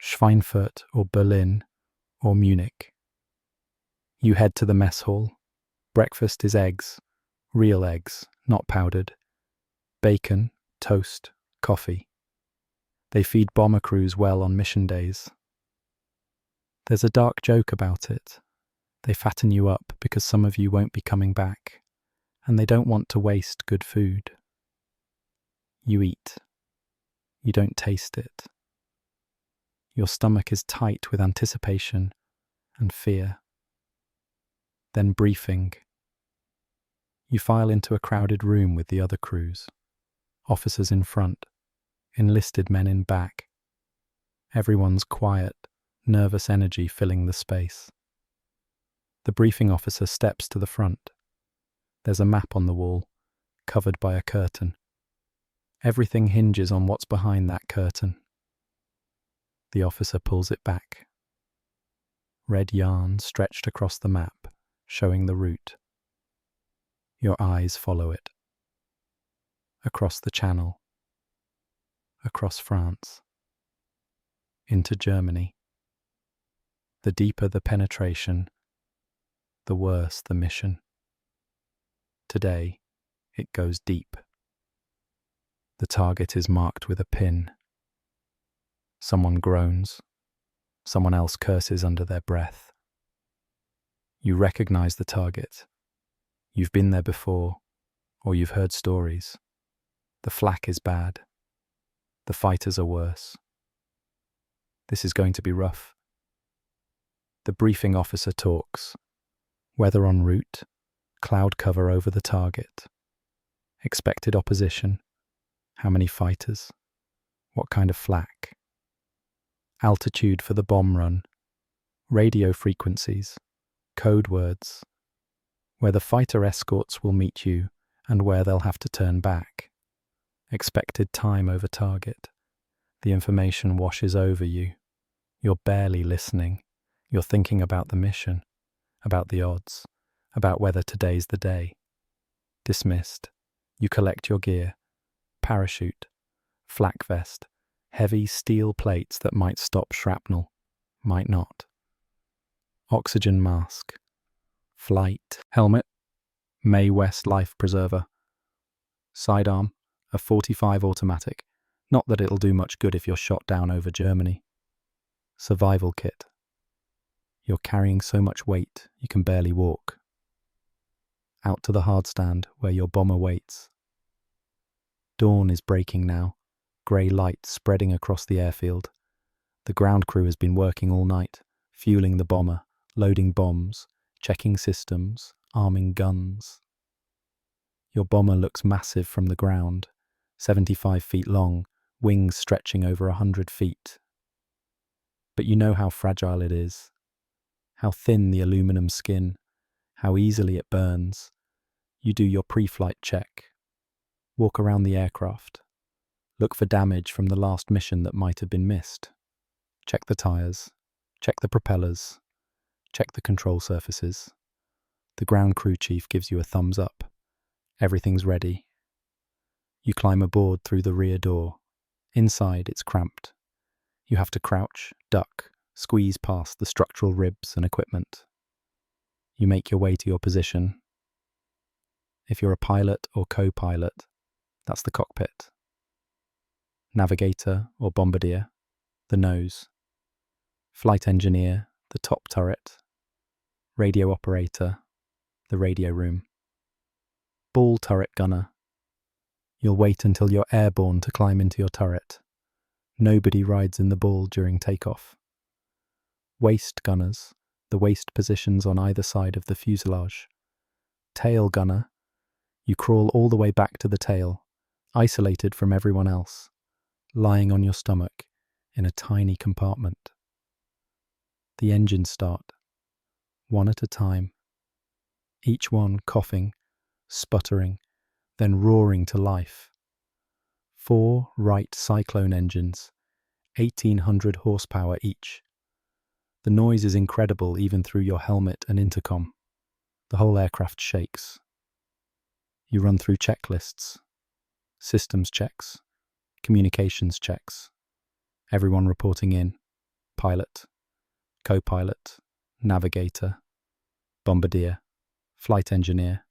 Schweinfurt or Berlin or Munich. You head to the mess hall. Breakfast is eggs, real eggs, not powdered. Bacon, toast, coffee. They feed bomber crews well on mission days. There's a dark joke about it. They fatten you up because some of you won't be coming back, and they don't want to waste good food. You eat. You don't taste it. Your stomach is tight with anticipation and fear. Then briefing. You file into a crowded room with the other crews. Officers in front, enlisted men in back. Everyone's quiet, nervous energy filling the space. The briefing officer steps to the front. There's a map on the wall, covered by a curtain. Everything hinges on what's behind that curtain. The officer pulls it back. Red yarn stretched across the map, showing the route. Your eyes follow it. Across the Channel. Across France. Into Germany. The deeper the penetration, the worse the mission. Today, it goes deep. The target is marked with a pin. Someone groans. Someone else curses under their breath. You recognize the target. You've been there before, or you've heard stories. The flak is bad. The fighters are worse. This is going to be rough. The briefing officer talks. Weather en route, cloud cover over the target. Expected opposition. How many fighters? What kind of flak? Altitude for the bomb run. Radio frequencies. Code words. Where the fighter escorts will meet you and where they'll have to turn back. Expected time over target. The information washes over you. You're barely listening. You're thinking about the mission, about the odds, about whether today's the day. Dismissed. You collect your gear. Parachute. Flak vest. Heavy steel plates that might stop shrapnel. Might not. Oxygen mask. Flight. Helmet. May West life preserver. Sidearm. A .45 automatic. Not that it'll do much good if you're shot down over Germany. Survival kit. You're carrying so much weight you can barely walk. Out to the hardstand where your bomber waits. Dawn is breaking now, grey light spreading across the airfield. The ground crew has been working all night, fueling the bomber, loading bombs, checking systems, arming guns. Your bomber looks massive from the ground, 75 feet long, wings stretching over 100 feet. But you know how fragile it is, how thin the aluminum skin, how easily it burns. You do your pre-flight check. Walk around the aircraft. Look for damage from the last mission that might have been missed. Check the tires. Check the propellers. Check the control surfaces. The ground crew chief gives you a thumbs up. Everything's ready. You climb aboard through the rear door. Inside, it's cramped. You have to crouch, duck, squeeze past the structural ribs and equipment. You make your way to your position. If you're a pilot or co-pilot, that's the cockpit. navigator or bombardier, the nose, flight engineer, the top turret, radio operator, the radio room, ball turret gunner. You'll wait until you're airborne to climb into your turret. Nobody rides in the ball during takeoff. Waist gunners, the waist positions on either side of the fuselage. Tail gunner, you crawl all the way back to the tail, isolated from everyone else, lying on your stomach in a tiny compartment. The engines start, one at a time, each one coughing, sputtering, then roaring to life. 4 Wright Cyclone engines, 1,800 horsepower each. The noise is incredible even through your helmet and intercom. The whole aircraft shakes. You run through checklists, systems checks, communications checks, everyone reporting in, pilot, co-pilot, navigator, bombardier, flight engineer,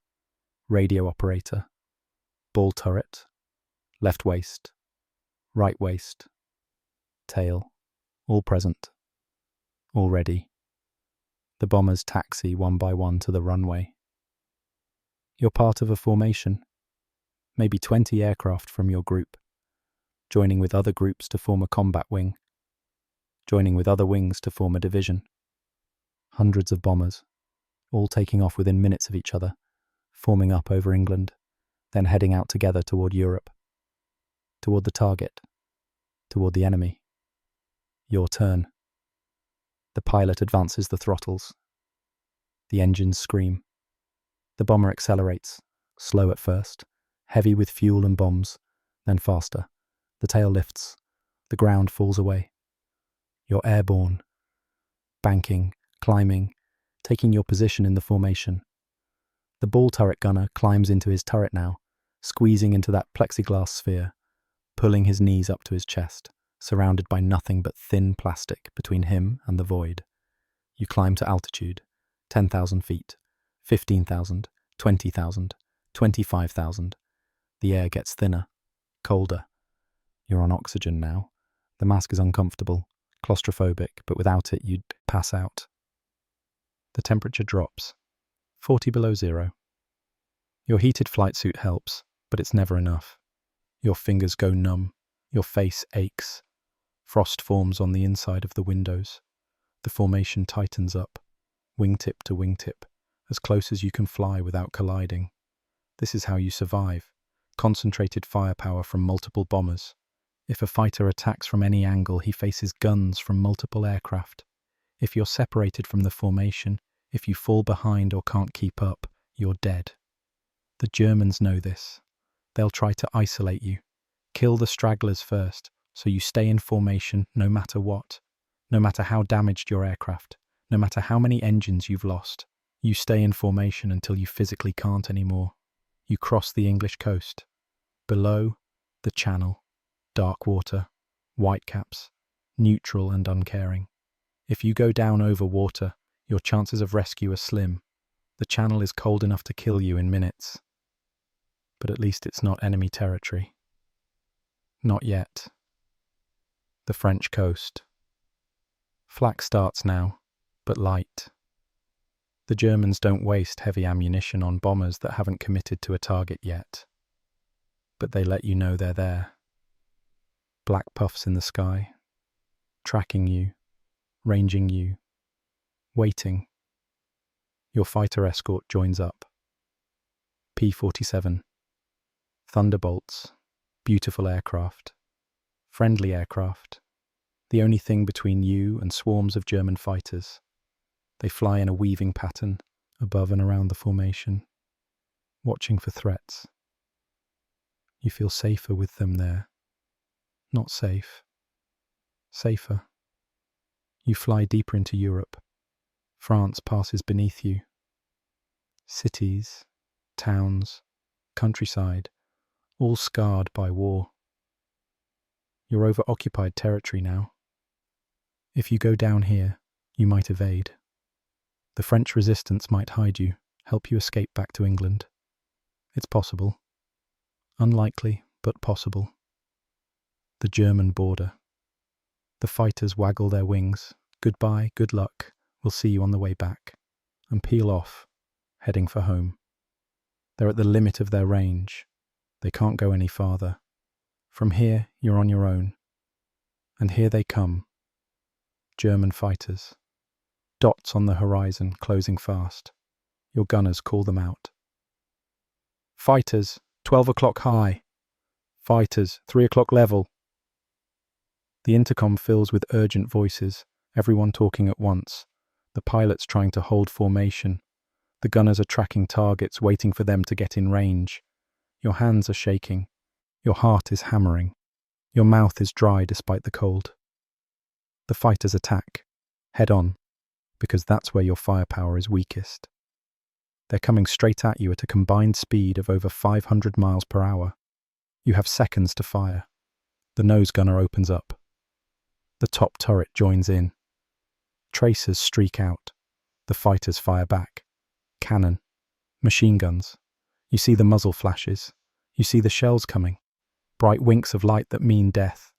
radio operator, ball turret, left waist, right waist, tail, all present, all ready. The bombers taxi one by one to the runway. You're part of a formation, maybe 20 aircraft from your group, joining with other groups to form a combat wing, joining with other wings to form a division. Hundreds of bombers, all taking off within minutes of each other, forming up over England, then heading out together toward Europe, toward the target, toward the enemy. Your turn. The pilot advances the throttles. The engines scream. The bomber accelerates, slow at first, heavy with fuel and bombs, then faster. The tail lifts. The ground falls away. You're airborne, banking, climbing, taking your position in the formation. The ball turret gunner climbs into his turret now, squeezing into that plexiglass sphere, pulling his knees up to his chest, surrounded by nothing but thin plastic between him and the void. You climb to altitude, 10,000 feet, 15,000, 20,000, 25,000. The air gets thinner, colder. You're on oxygen now. The mask is uncomfortable, claustrophobic, but without it you'd pass out. The temperature drops, 40 below zero. Your heated flight suit helps, but it's never enough. Your fingers go numb, your face aches. Frost forms on the inside of the windows. The formation tightens up, wingtip to wingtip, as close as you can fly without colliding. This is how you survive. Concentrated firepower from multiple bombers. If a fighter attacks from any angle, he faces guns from multiple aircraft. If you're separated from the formation, if you fall behind or can't keep up, you're dead. The Germans know this. They'll try to isolate you. Kill the stragglers first, so you stay in formation no matter what. No matter how damaged your aircraft, no matter how many engines you've lost, you stay in formation until you physically can't anymore. You cross the English coast. Below, the Channel. Dark water, whitecaps, neutral and uncaring. If you go down over water, your chances of rescue are slim. The Channel is cold enough to kill you in minutes. But at least it's not enemy territory. Not yet. The French coast. Flak starts now, but light. The Germans don't waste heavy ammunition on bombers that haven't committed to a target yet. But they let you know they're there. Black puffs in the sky, tracking you, ranging you, waiting. Your fighter escort joins up. P-47. Thunderbolts, beautiful aircraft, friendly aircraft, the only thing between you and swarms of German fighters. They fly in a weaving pattern above and around the formation, watching for threats. You feel safer with them there. Not safe. Safer. You fly deeper into Europe. France passes beneath you. Cities, towns, countryside, all scarred by war. You're over occupied territory now. If you go down here, you might evade. The French resistance might hide you, help you escape back to England. It's possible. Unlikely, but possible. The German border. The fighters waggle their wings. Goodbye, good luck, we'll see you on the way back. And peel off, heading for home. They're at the limit of their range. They can't go any farther. From here, you're on your own. And here they come. German fighters. Dots on the horizon, closing fast. Your gunners call them out. Fighters, 12 o'clock high. Fighters, 3 o'clock level. The intercom fills with urgent voices, everyone talking at once. The pilots trying to hold formation. The gunners are tracking targets, waiting for them to get in range. Your hands are shaking. Your heart is hammering. Your mouth is dry despite the cold. The fighters attack, head on, because that's where your firepower is weakest. They're coming straight at you at a combined speed of over 500 miles per hour. You have seconds to fire. The nose gunner opens up. The top turret joins in. Tracers streak out. The fighters fire back. Cannon. Machine guns. You see the muzzle flashes. You see the shells coming. Bright winks of light that mean death.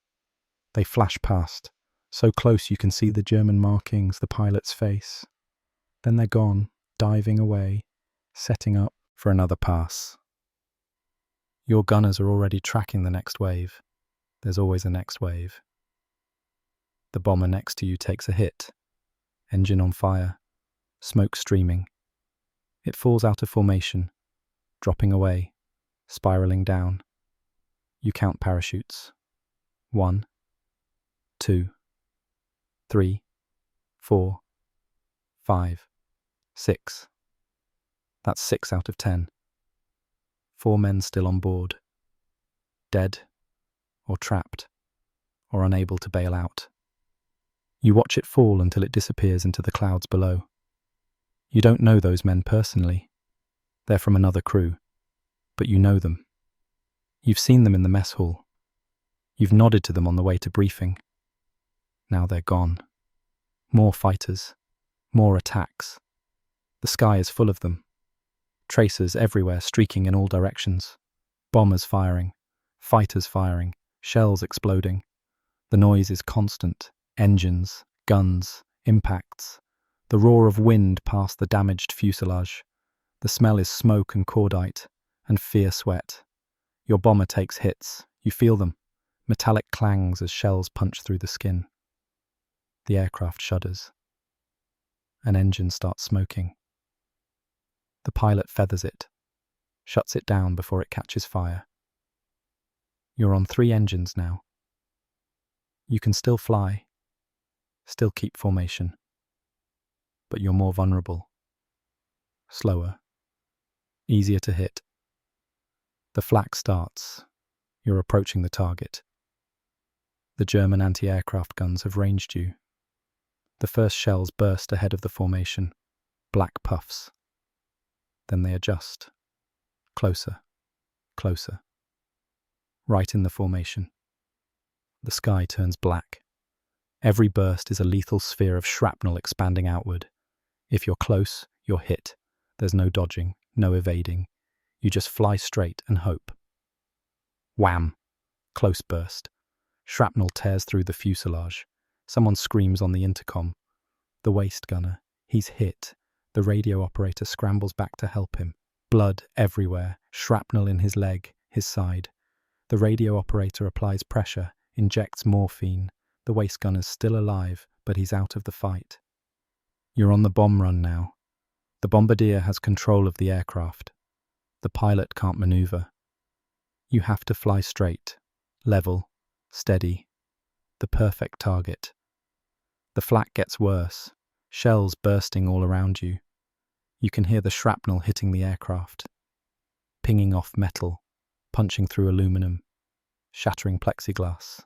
They flash past. So close you can see the German markings, the pilot's face. Then they're gone, diving away, setting up for another pass. Your gunners are already tracking the next wave. There's always a next wave. The bomber next to you takes a hit. Engine on fire. Smoke streaming. It falls out of formation, dropping away, spiraling down. You count parachutes. 1, 2, 3, 4, 5, 6. That's 6 out of 10. 4 men still on board. Dead, or trapped, or unable to bail out. You watch it fall until it disappears into the clouds below. You don't know those men personally. They're from another crew, but you know them. You've seen them in the mess hall. You've nodded to them on the way to briefing. Now they're gone. More fighters. More attacks. The sky is full of them. Tracers everywhere streaking in all directions. Bombers firing. Fighters firing. Shells exploding. The noise is constant. Engines, guns, impacts. The roar of wind past the damaged fuselage. The smell is smoke and cordite, and fear sweat. Your bomber takes hits. You feel them. Metallic clangs as shells punch through the skin. The aircraft shudders. An engine starts smoking. The pilot feathers it, shuts it down before it catches fire. You're on 3 engines now. You can still fly, still keep formation, but you're more vulnerable, slower, easier to hit. The flak starts. You're approaching the target. The German anti-aircraft guns have ranged you. The first shells burst ahead of the formation, black puffs. Then they adjust. Closer, closer. Right in the formation. The sky turns black. Every burst is a lethal sphere of shrapnel expanding outward. If you're close, you're hit. There's no dodging, no evading. You just fly straight and hope. Wham! Close burst. Shrapnel tears through the fuselage. Someone screams on the intercom. The waist gunner. He's hit. The radio operator scrambles back to help him. Blood everywhere. Shrapnel in his leg, his side. The radio operator applies pressure, injects morphine. The waist gunner's still alive, but he's out of the fight. You're on the bomb run now. The bombardier has control of the aircraft. The pilot can't maneuver. You have to fly straight, level, steady. The perfect target. The flak gets worse. Shells bursting all around you. You can hear the shrapnel hitting the aircraft. Pinging off metal, punching through aluminum, shattering plexiglass.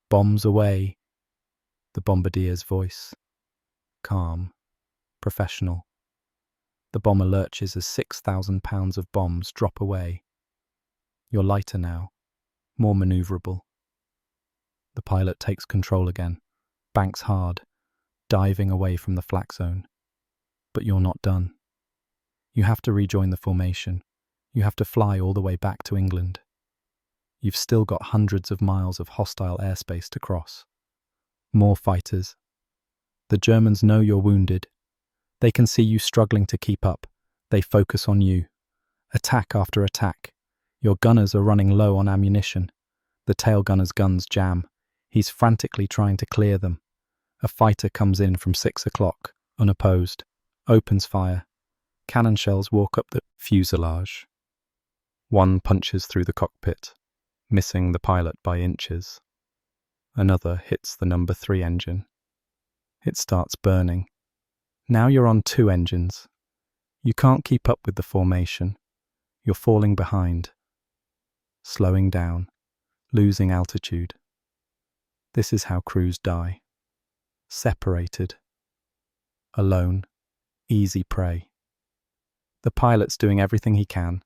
Bombs away. The bombardier's voice. Calm, professional. The bomber lurches as 6,000 pounds of bombs drop away. You're lighter now, more maneuverable. The pilot takes control again, banks hard, diving away from the flak zone. But you're not done. You have to rejoin the formation. You have to fly all the way back to England. You've still got hundreds of miles of hostile airspace to cross. More fighters. The Germans know you're wounded. They can see you struggling to keep up. They focus on you. Attack after attack. Your gunners are running low on ammunition. The tail gunner's guns jam. He's frantically trying to clear them. A fighter comes in from 6 o'clock, unopposed, opens fire. Cannon shells walk up the fuselage. One punches through the cockpit, missing the pilot by inches. Another hits the number 3 engine. It starts burning. Now you're on 2 engines. You can't keep up with the formation. You're falling behind. Slowing down, losing altitude. This is how crews die. Separated. Alone. Easy prey. The pilot's doing everything he can,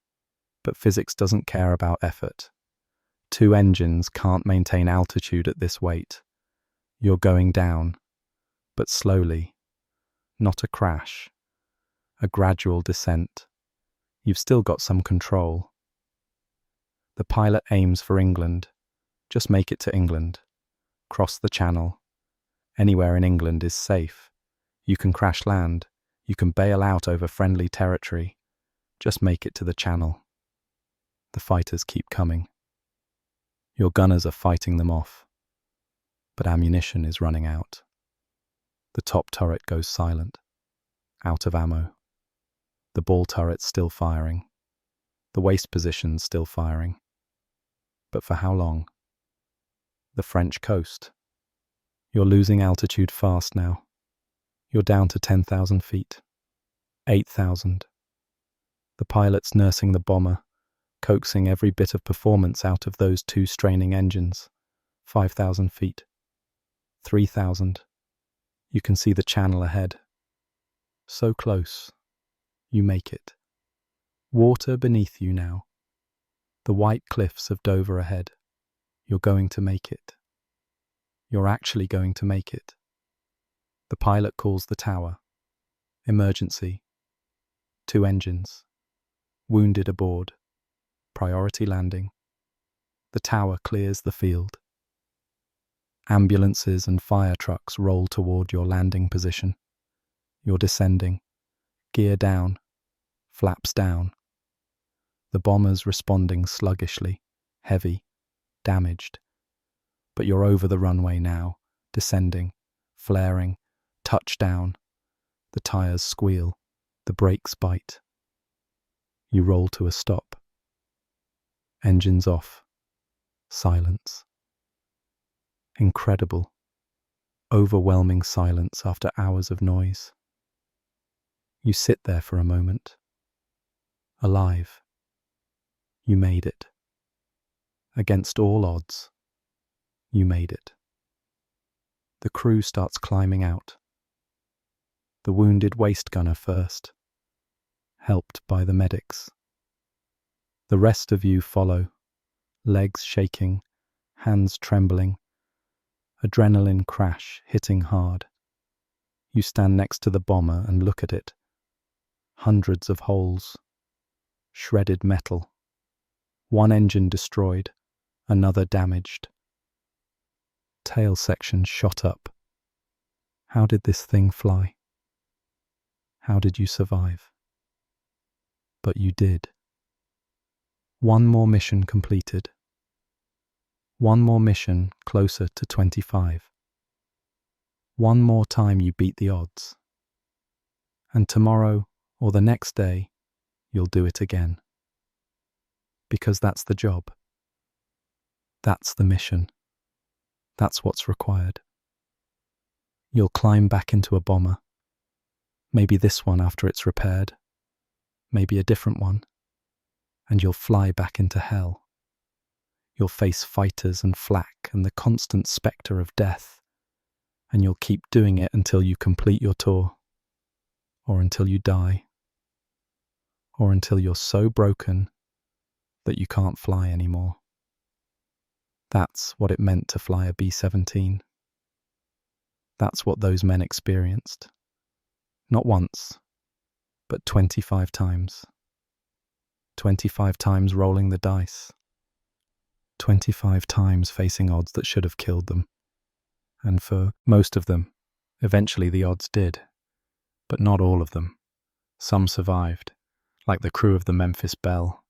but physics doesn't care about effort. 2 engines can't maintain altitude at this weight. You're going down, but slowly. Not a crash. A gradual descent. You've still got some control. The pilot aims for England. Just make it to England. Cross the channel. Anywhere in England is safe. You can crash land. You can bail out over friendly territory. Just make it to the channel. The fighters keep coming. Your gunners are fighting them off. But ammunition is running out. The top turret goes silent. Out of ammo. The ball turret's still firing. The waist position's still firing. But for how long? The French coast. You're losing altitude fast now. You're down to 10,000 feet. 8,000. The pilot's nursing the bomber, coaxing every bit of performance out of those 2 straining engines. 5,000 feet. 3,000. You can see the channel ahead. So close. You make it. Water beneath you now. The white cliffs of Dover ahead. You're going to make it. You're actually going to make it. The pilot calls the tower. Emergency. 2 engines. Wounded aboard. Priority landing. The tower clears the field. Ambulances and fire trucks roll toward your landing position. You're descending. Gear down. Flaps down. The bomber's responding sluggishly, heavy, damaged. But you're over the runway now, descending, flaring, touchdown. The tires squeal, the brakes bite. You roll to a stop. Engines off. Silence. Incredible, overwhelming silence after hours of noise. You sit there for a moment. Alive. You made it. Against all odds, you made it. The crew starts climbing out. The wounded waist gunner first, helped by the medics. The rest of you follow, legs shaking, hands trembling, adrenaline crash hitting hard. You stand next to the bomber and look at it. Hundreds of holes, shredded metal. 1 engine destroyed, another damaged. Tail section shot up. How did this thing fly? How did you survive? But you did. 1 more mission completed. 1 more mission closer to 25. 1 more time you beat the odds. And tomorrow or the next day, you'll do it again. Because that's the job. That's the mission. That's what's required. You'll climb back into a bomber. Maybe this one after it's repaired. Maybe a different one. And you'll fly back into hell. You'll face fighters and flak and the constant spectre of death. And you'll keep doing it until you complete your tour. Or until you die. Or until you're so broken that you can't fly anymore. That's what it meant to fly a B-17. That's what those men experienced. Not once, but 25 times. 25 times rolling the dice. 25 times facing odds that should have killed them. And for most of them, eventually the odds did. But not all of them. Some survived, like the crew of the Memphis Belle.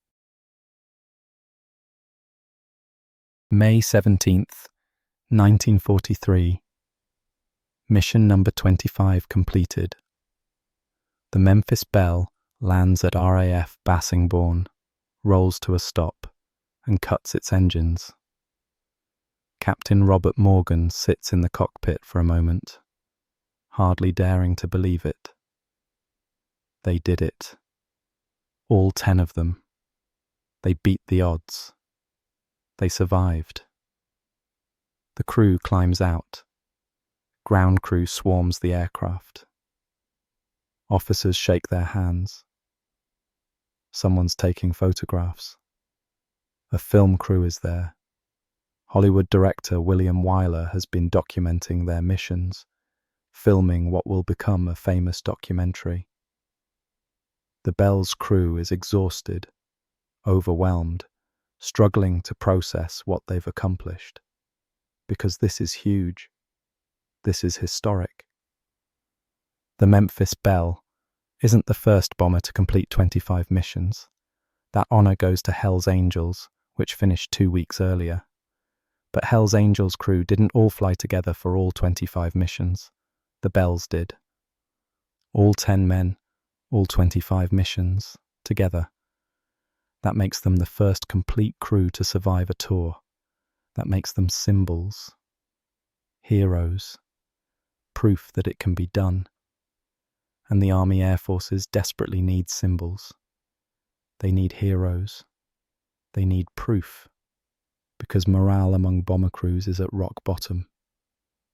May 17th, 1943. Mission number 25 completed. The Memphis Belle lands at RAF Bassingbourn, rolls to a stop, and cuts its engines. Captain Robert Morgan sits in the cockpit for a moment, hardly daring to believe it. They did it. All 10 of them. They beat the odds. They survived. The crew climbs out. Ground crew swarms the aircraft. Officers shake their hands. Someone's taking photographs. A film crew is there. Hollywood director William Wyler has been documenting their missions, filming what will become a famous documentary. The Belle's crew is exhausted, overwhelmed, struggling to process what they've accomplished. Because this is huge. This is historic. The Memphis Belle isn't the first bomber to complete 25 missions. That honor goes to Hell's Angels, which finished 2 weeks earlier. But Hell's Angels crew didn't all fly together for all 25 missions. The Belle's did. All 10 men, all 25 missions, together. That makes them the first complete crew to survive a tour. That makes them symbols. Heroes. Proof that it can be done. And the Army Air Forces desperately need symbols. They need heroes. They need proof. Because morale among bomber crews is at rock bottom.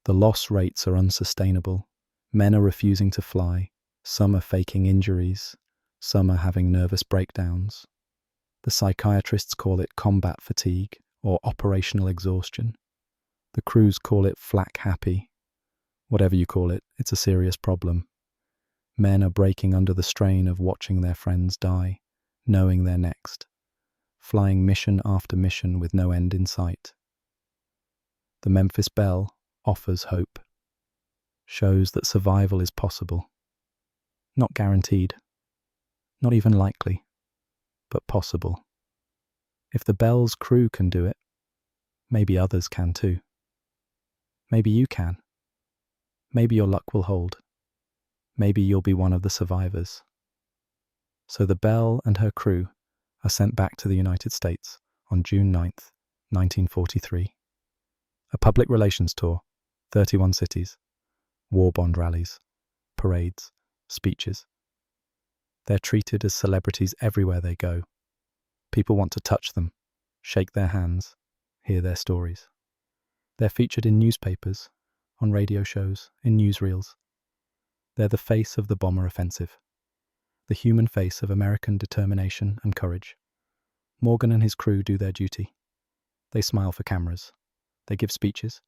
The loss rates are unsustainable. Men are refusing to fly. Some are faking injuries. Some are having nervous breakdowns. The psychiatrists call it combat fatigue or operational exhaustion. The crews call it flak happy. Whatever you call it, it's a serious problem. Men are breaking under the strain of watching their friends die, knowing they're next, flying mission after mission with no end in sight. The Memphis Belle offers hope, shows that survival is possible. Not guaranteed, not even likely, but possible. If the Belle's crew can do it, maybe others can too. Maybe you can. Maybe your luck will hold. Maybe you'll be one of the survivors. So the Belle and her crew are sent back to the United States on June 9th, 1943. A public relations tour, 31 cities, war bond rallies, parades, speeches. They're treated as celebrities everywhere they go. People want to touch them, shake their hands, hear their stories. They're featured in newspapers, on radio shows, in newsreels. They're the face of the bomber offensive, the human face of American determination and courage. Morgan and his crew do their duty. They smile for cameras. They give speeches.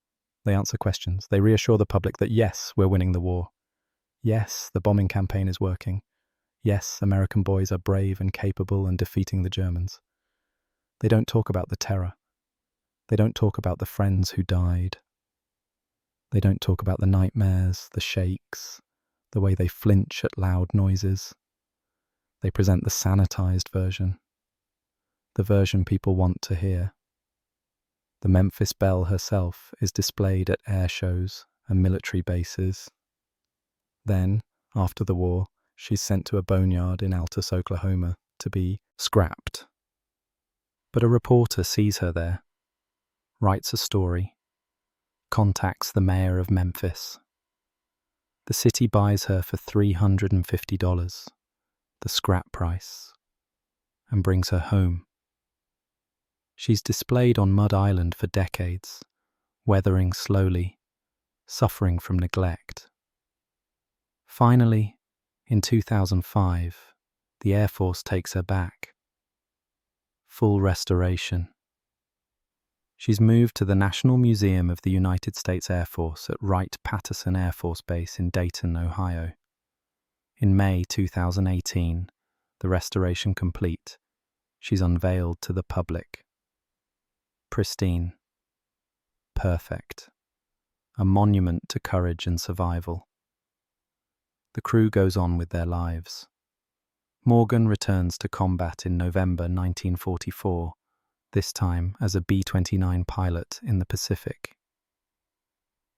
They answer questions. They reassure the public that yes, we're winning the war. Yes, the bombing campaign is working. Yes, American boys are brave and capable and defeating the Germans. They don't talk about the terror. They don't talk about the friends who died. They don't talk about the nightmares, the shakes, the way they flinch at loud noises. They present the sanitized version, the version people want to hear. The Memphis Belle herself is displayed at air shows and military bases. Then, after the war, she's sent to a boneyard in Altus, Oklahoma, to be scrapped. But a reporter sees her there, writes a story, contacts the mayor of Memphis. The city buys her for $350, the scrap price, and brings her home. She's displayed on Mud Island for decades, weathering slowly, suffering from neglect. Finally, in 2005, the Air Force takes her back. Full restoration. She's moved to the National Museum of the United States Air Force at Wright-Patterson Air Force Base in Dayton, Ohio. In May 2018, the restoration complete, she's unveiled to the public. pristine, perfect, a monument to courage and survival. The crew goes on with their lives. Morgan returns to combat in November 1944, this time as a B-29 pilot in the Pacific.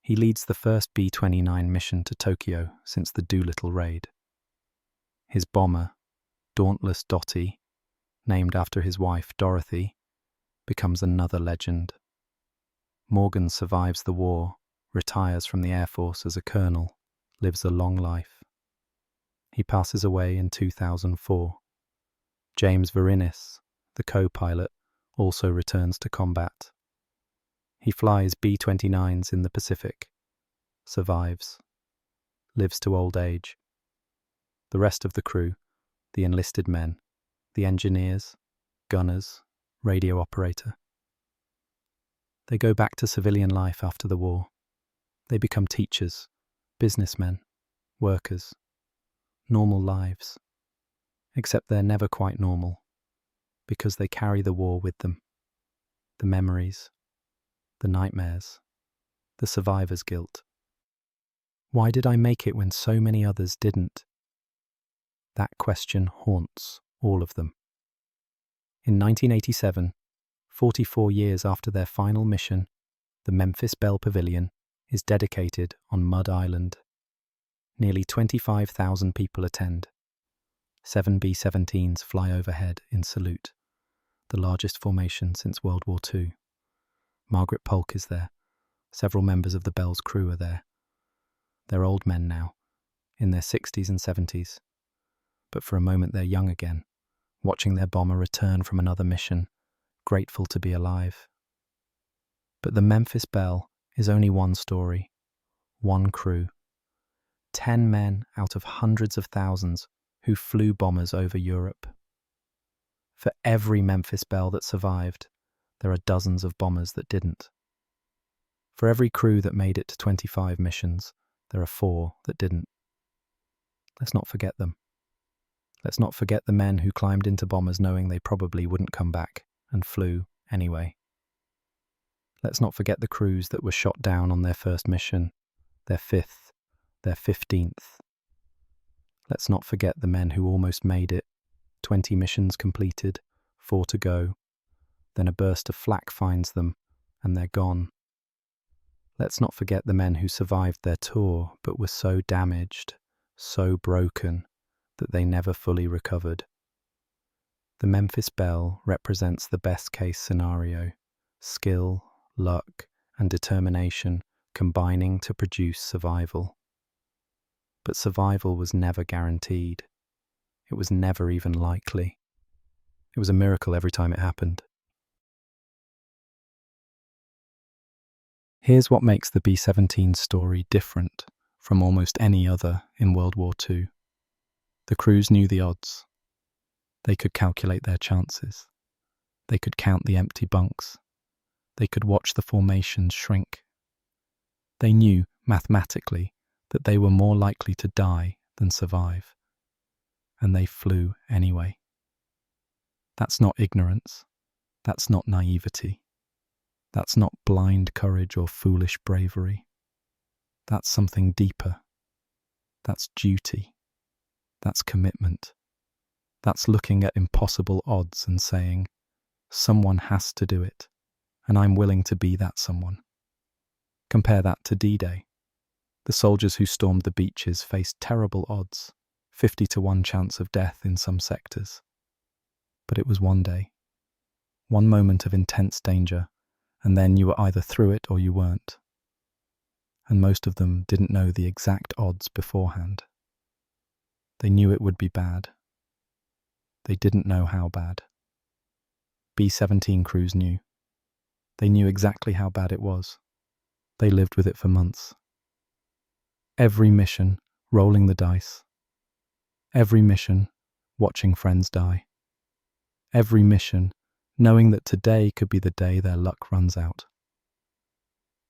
He leads the first B-29 mission to Tokyo since the Doolittle raid. His bomber, Dauntless Dottie, named after his wife Dorothy, becomes another legend. Morgan survives the war, retires from the Air Force as a colonel, lives a long life. He passes away in 2004. James Verinis, the co-pilot, also returns to combat. He flies B-29s in the Pacific, survives, lives to old age. The rest of the crew, the enlisted men, the engineers, gunners, radio operator, they go back to civilian life after the war. They become teachers, businessmen, workers, normal lives. Except they're never quite normal, because they carry the war with them. The memories, the nightmares, the survivor's guilt. Why did I make it when so many others didn't? That question haunts all of them. In 1987, 44 years after their final mission, the Memphis Belle Pavilion is dedicated on Mud Island. Nearly 25,000 people attend. 7 B-17s fly overhead in salute, the largest formation since World War II. Margaret Polk is there. Several members of the Belle's crew are there. They're old men now, in their 60s and 70s. But for a moment they're young again, watching their bomber return from another mission, grateful to be alive. But the Memphis Belle is only one story, one crew. 10 men out of hundreds of thousands who flew bombers over Europe. For every Memphis Belle that survived, there are dozens of bombers that didn't. For every crew that made it to 25 missions, there are 4 that didn't. Let's not forget them. Let's not forget the men who climbed into bombers knowing they probably wouldn't come back and flew anyway. Let's not forget the crews that were shot down on their first mission, their 5th, their 15th. Let's not forget the men who almost made it, 20 missions completed, 4 to go. Then a burst of flak finds them, and they're gone. Let's not forget the men who survived their tour, but were so damaged, so broken, that they never fully recovered. The Memphis Belle represents the best-case scenario, skill, luck, and determination combining to produce survival. But survival was never guaranteed. It was never even likely. It was a miracle every time it happened. Here's what makes the B-17 story different from almost any other in World War II. The crews knew the odds. They could calculate their chances. They could count the empty bunks. They could watch the formations shrink. They knew, mathematically, that they were more likely to die than survive. And they flew anyway. That's not ignorance. That's not naivety. That's not blind courage or foolish bravery. That's something deeper. That's duty. That's commitment. That's looking at impossible odds and saying, someone has to do it, and I'm willing to be that someone. Compare that to D-Day. The soldiers who stormed the beaches faced terrible odds, 50-1 chance of death in some sectors. But it was one day, one moment of intense danger, and then you were either through it or you weren't. And most of them didn't know the exact odds beforehand. They knew it would be bad. They didn't know how bad. B-17 crews knew. They knew exactly how bad it was. They lived with it for months. Every mission, rolling the dice. Every mission, watching friends die. Every mission, knowing that today could be the day their luck runs out.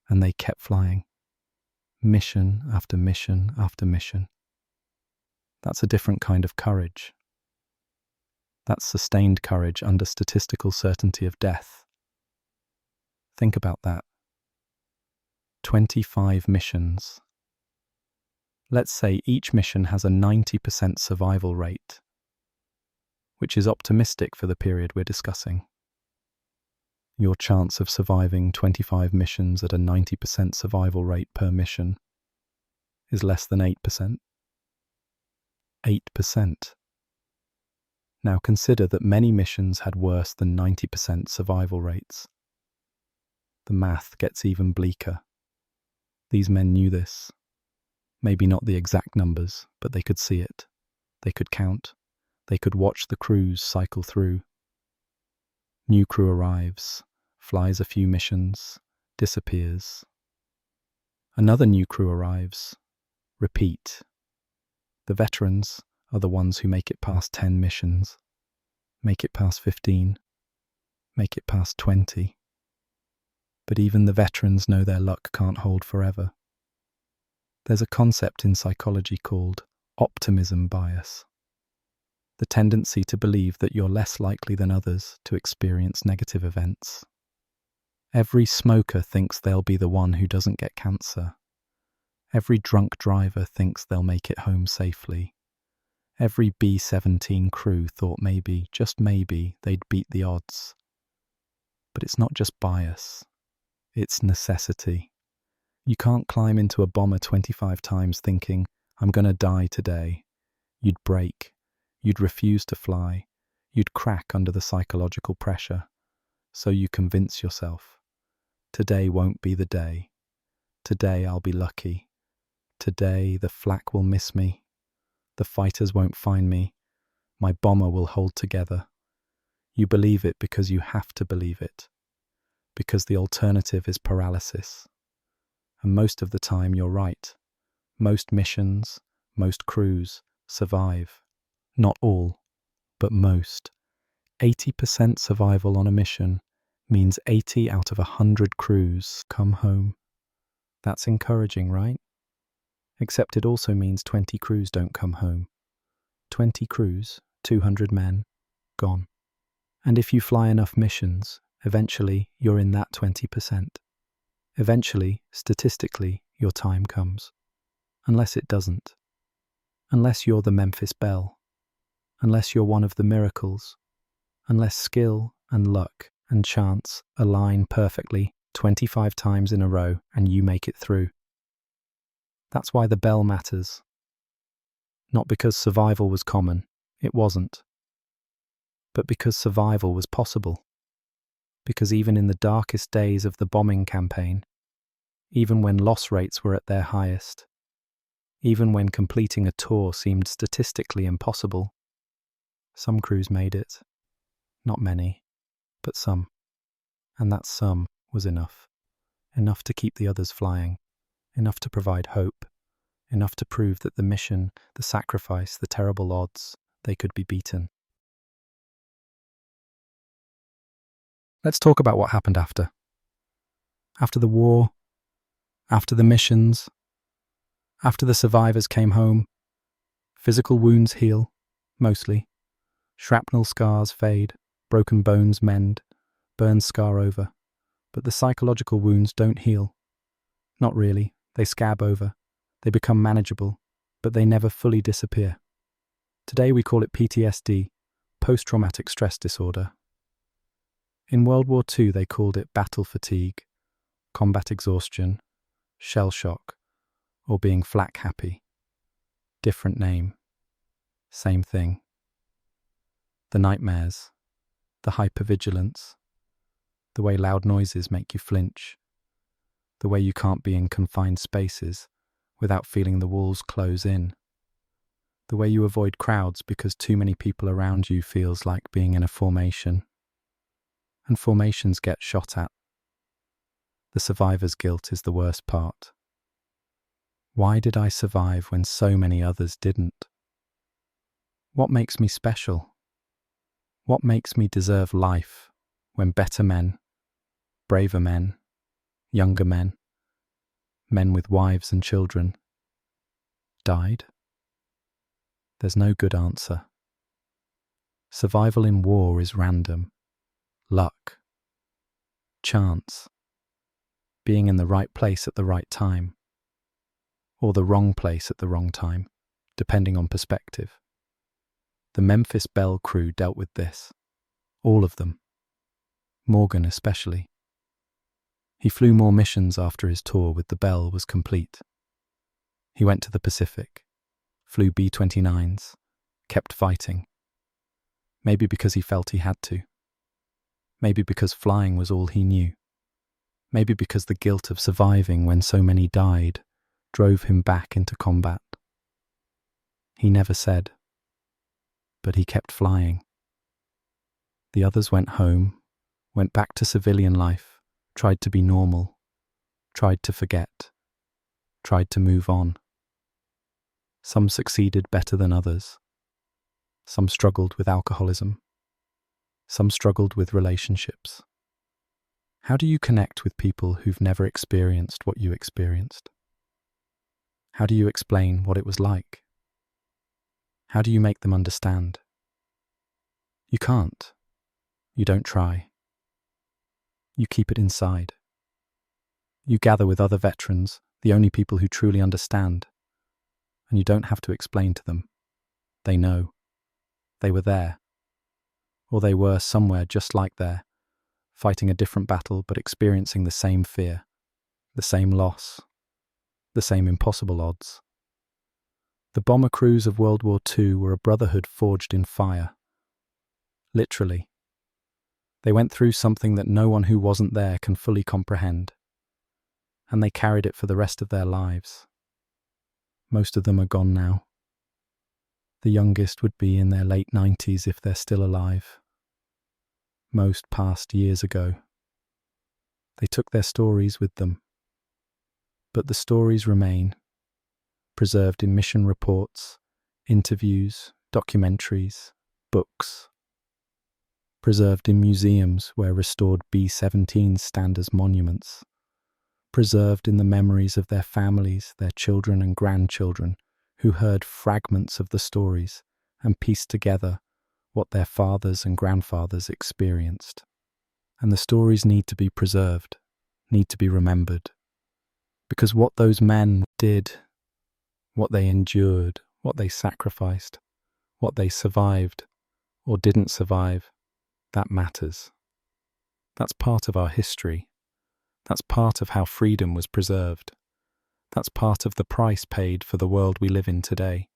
And they kept flying. Mission after mission after mission. That's a different kind of courage. That's sustained courage under statistical certainty of death. Think about that. 25 missions. Let's say each mission has a 90% survival rate, which is optimistic for the period we're discussing. Your chance of surviving 25 missions at a 90% survival rate per mission is less than 8%. 8%. Now consider that many missions had worse than 90% survival rates. The math gets even bleaker. These men knew this. Maybe not the exact numbers, but they could see it. They could count. They could watch the crews cycle through. New crew arrives, flies a few missions, disappears. Another new crew arrives. Repeat. The veterans are the ones who make it past 10 missions, make it past 15, make it past 20. But even the veterans know their luck can't hold forever. There's a concept in psychology called optimism bias. The tendency to believe that you're less likely than others to experience negative events. Every smoker thinks they'll be the one who doesn't get cancer. Every drunk driver thinks they'll make it home safely. Every B-17 crew thought maybe, just maybe, they'd beat the odds. But it's not just bias. It's necessity. You can't climb into a bomber 25 times thinking, I'm gonna die today. You'd break. You'd refuse to fly. You'd crack under the psychological pressure. So you convince yourself, today won't be the day. Today I'll be lucky. Today the flak will miss me. The fighters won't find me. My bomber will hold together. You believe it because you have to believe it. Because the alternative is paralysis. And most of the time you're right. Most missions, most crews survive. Not all, but most. 80% survival on a mission means 80 out of 100 crews come home. That's encouraging, right? Except it also means 20 crews don't come home. 20 crews, 200 men, gone. And if you fly enough missions, eventually you're in that 20%. Eventually, statistically, your time comes. Unless it doesn't. Unless you're the Memphis Belle. Unless you're one of the miracles. Unless skill and luck and chance align perfectly 25 times in a row and you make it through. That's why the bell matters. Not because survival was common, it wasn't. But because survival was possible. Because even in the darkest days of the bombing campaign, even when loss rates were at their highest, even when completing a tour seemed statistically impossible, some crews made it. Not many, but some. And that some was enough. Enough to keep the others flying. Enough to provide hope. Enough to prove that the mission, the sacrifice, the terrible odds, they could be beaten. Let's talk about what happened after. After the war, after the missions, after the survivors came home. Physical wounds heal, mostly. Shrapnel scars fade, broken bones mend, burns scar over. But the psychological wounds don't heal. Not really, they scab over. They become manageable, but they never fully disappear. Today we call it PTSD, post-traumatic stress disorder. In World War II they called it battle fatigue, combat exhaustion, shell shock, or being flak happy. Different name. Same thing. The nightmares, the hypervigilance, the way loud noises make you flinch, the way you can't be in confined spaces without feeling the walls close in, the way you avoid crowds because too many people around you feels like being in a formation. And formations get shot at. The survivor's guilt is the worst part. Why did I survive when so many others didn't? What makes me special? What makes me deserve life when better men, braver men, younger men, men with wives and children, died? There's no good answer. Survival in war is random, luck, chance, being in the right place at the right time, or the wrong place at the wrong time, depending on perspective. The Memphis Belle crew dealt with this. All of them. Morgan especially. He flew more missions after his tour with the Belle was complete. He went to the Pacific, flew B-29s, kept fighting. Maybe because he felt he had to. Maybe because flying was all he knew. Maybe because the guilt of surviving when so many died drove him back into combat. He never said, but he kept flying. The others went home, went back to civilian life, tried to be normal, tried to forget, tried to move on. Some succeeded better than others. Some struggled with alcoholism. Some struggled with relationships. How do you connect with people who've never experienced what you experienced? How do you explain what it was like? How do you make them understand? You can't. You don't try. You keep it inside. You gather with other veterans, the only people who truly understand, and you don't have to explain to them. They know. They were there. Or they were somewhere just like there, fighting a different battle but experiencing the same fear, the same loss, the same impossible odds. The bomber crews of World War II were a brotherhood forged in fire. Literally. They went through something that no one who wasn't there can fully comprehend, and they carried it for the rest of their lives. Most of them are gone now. The youngest would be in their late 90s if they're still alive. Most passed years ago. They took their stories with them. But the stories remain, preserved in mission reports, interviews, documentaries, books. Preserved in museums where restored B-17s stand as monuments. Preserved in the memories of their families, their children and grandchildren, who heard fragments of the stories and pieced together what their fathers and grandfathers experienced. And the stories need to be preserved, need to be remembered. Because what those men did, what they endured, what they sacrificed, what they survived or didn't survive, that matters. That's part of our history. That's part of how freedom was preserved. That's part of the price paid for the world we live in today.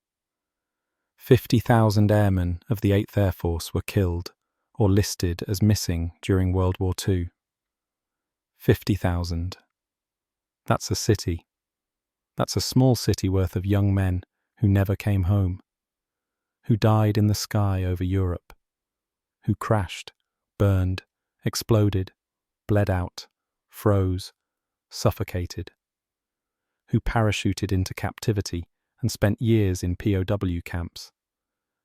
50,000 airmen of the 8th Air Force were killed or listed as missing during World War II. 50,000. That's a city. That's a small city worth of young men who never came home, who died in the sky over Europe, who crashed, burned, exploded, bled out, froze, suffocated, who parachuted into captivity and spent years in POW camps,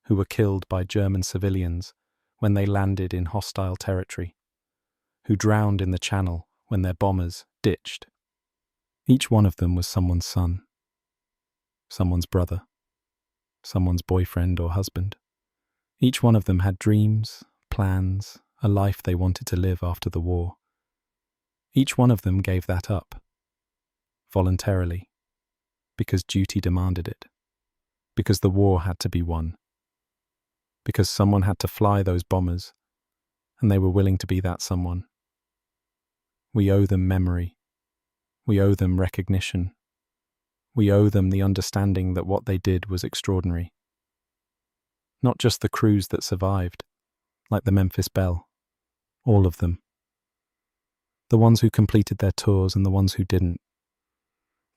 who were killed by German civilians when they landed in hostile territory, who drowned in the Channel when their bombers ditched. Each one of them was someone's son, someone's brother, someone's boyfriend or husband. Each one of them had dreams, plans, a life they wanted to live after the war. Each one of them gave that up, voluntarily, because duty demanded it, because the war had to be won, because someone had to fly those bombers, and they were willing to be that someone. We owe them memory. We owe them recognition. We owe them the understanding that what they did was extraordinary. Not just the crews that survived, like the Memphis Belle, all of them. The ones who completed their tours and the ones who didn't.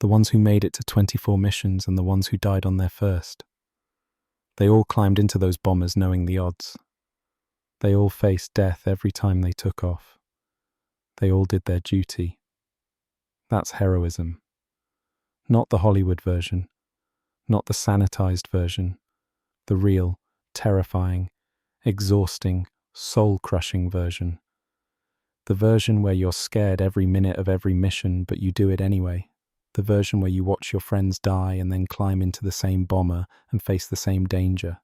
The ones who made it to 24 missions and the ones who died on their first. They all climbed into those bombers knowing the odds. They all faced death every time they took off. They all did their duty. That's heroism. Not the Hollywood version, not the sanitized version, the real, terrifying, exhausting, soul-crushing version. The version where you're scared every minute of every mission, but you do it anyway. The version where you watch your friends die and then climb into the same bomber and face the same danger.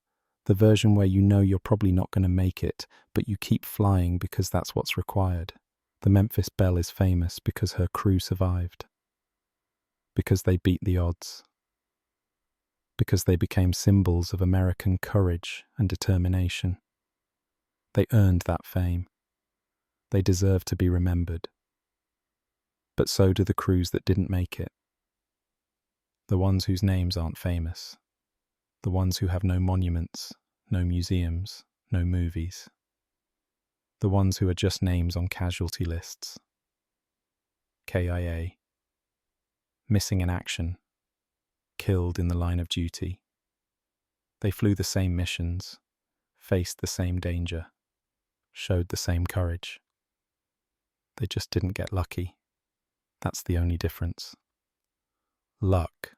The version where you know you're probably not going to make it, but you keep flying because that's what's required. The Memphis Belle is famous because her crew survived, because they beat the odds, because they became symbols of American courage and determination. They earned that fame. They deserve to be remembered. But so do the crews that didn't make it. The ones whose names aren't famous. The ones who have no monuments, no museums, no movies. The ones who are just names on casualty lists. KIA. Missing in action. Killed in the line of duty. They flew the same missions, faced the same danger, showed the same courage. They just didn't get lucky. That's the only difference. Luck.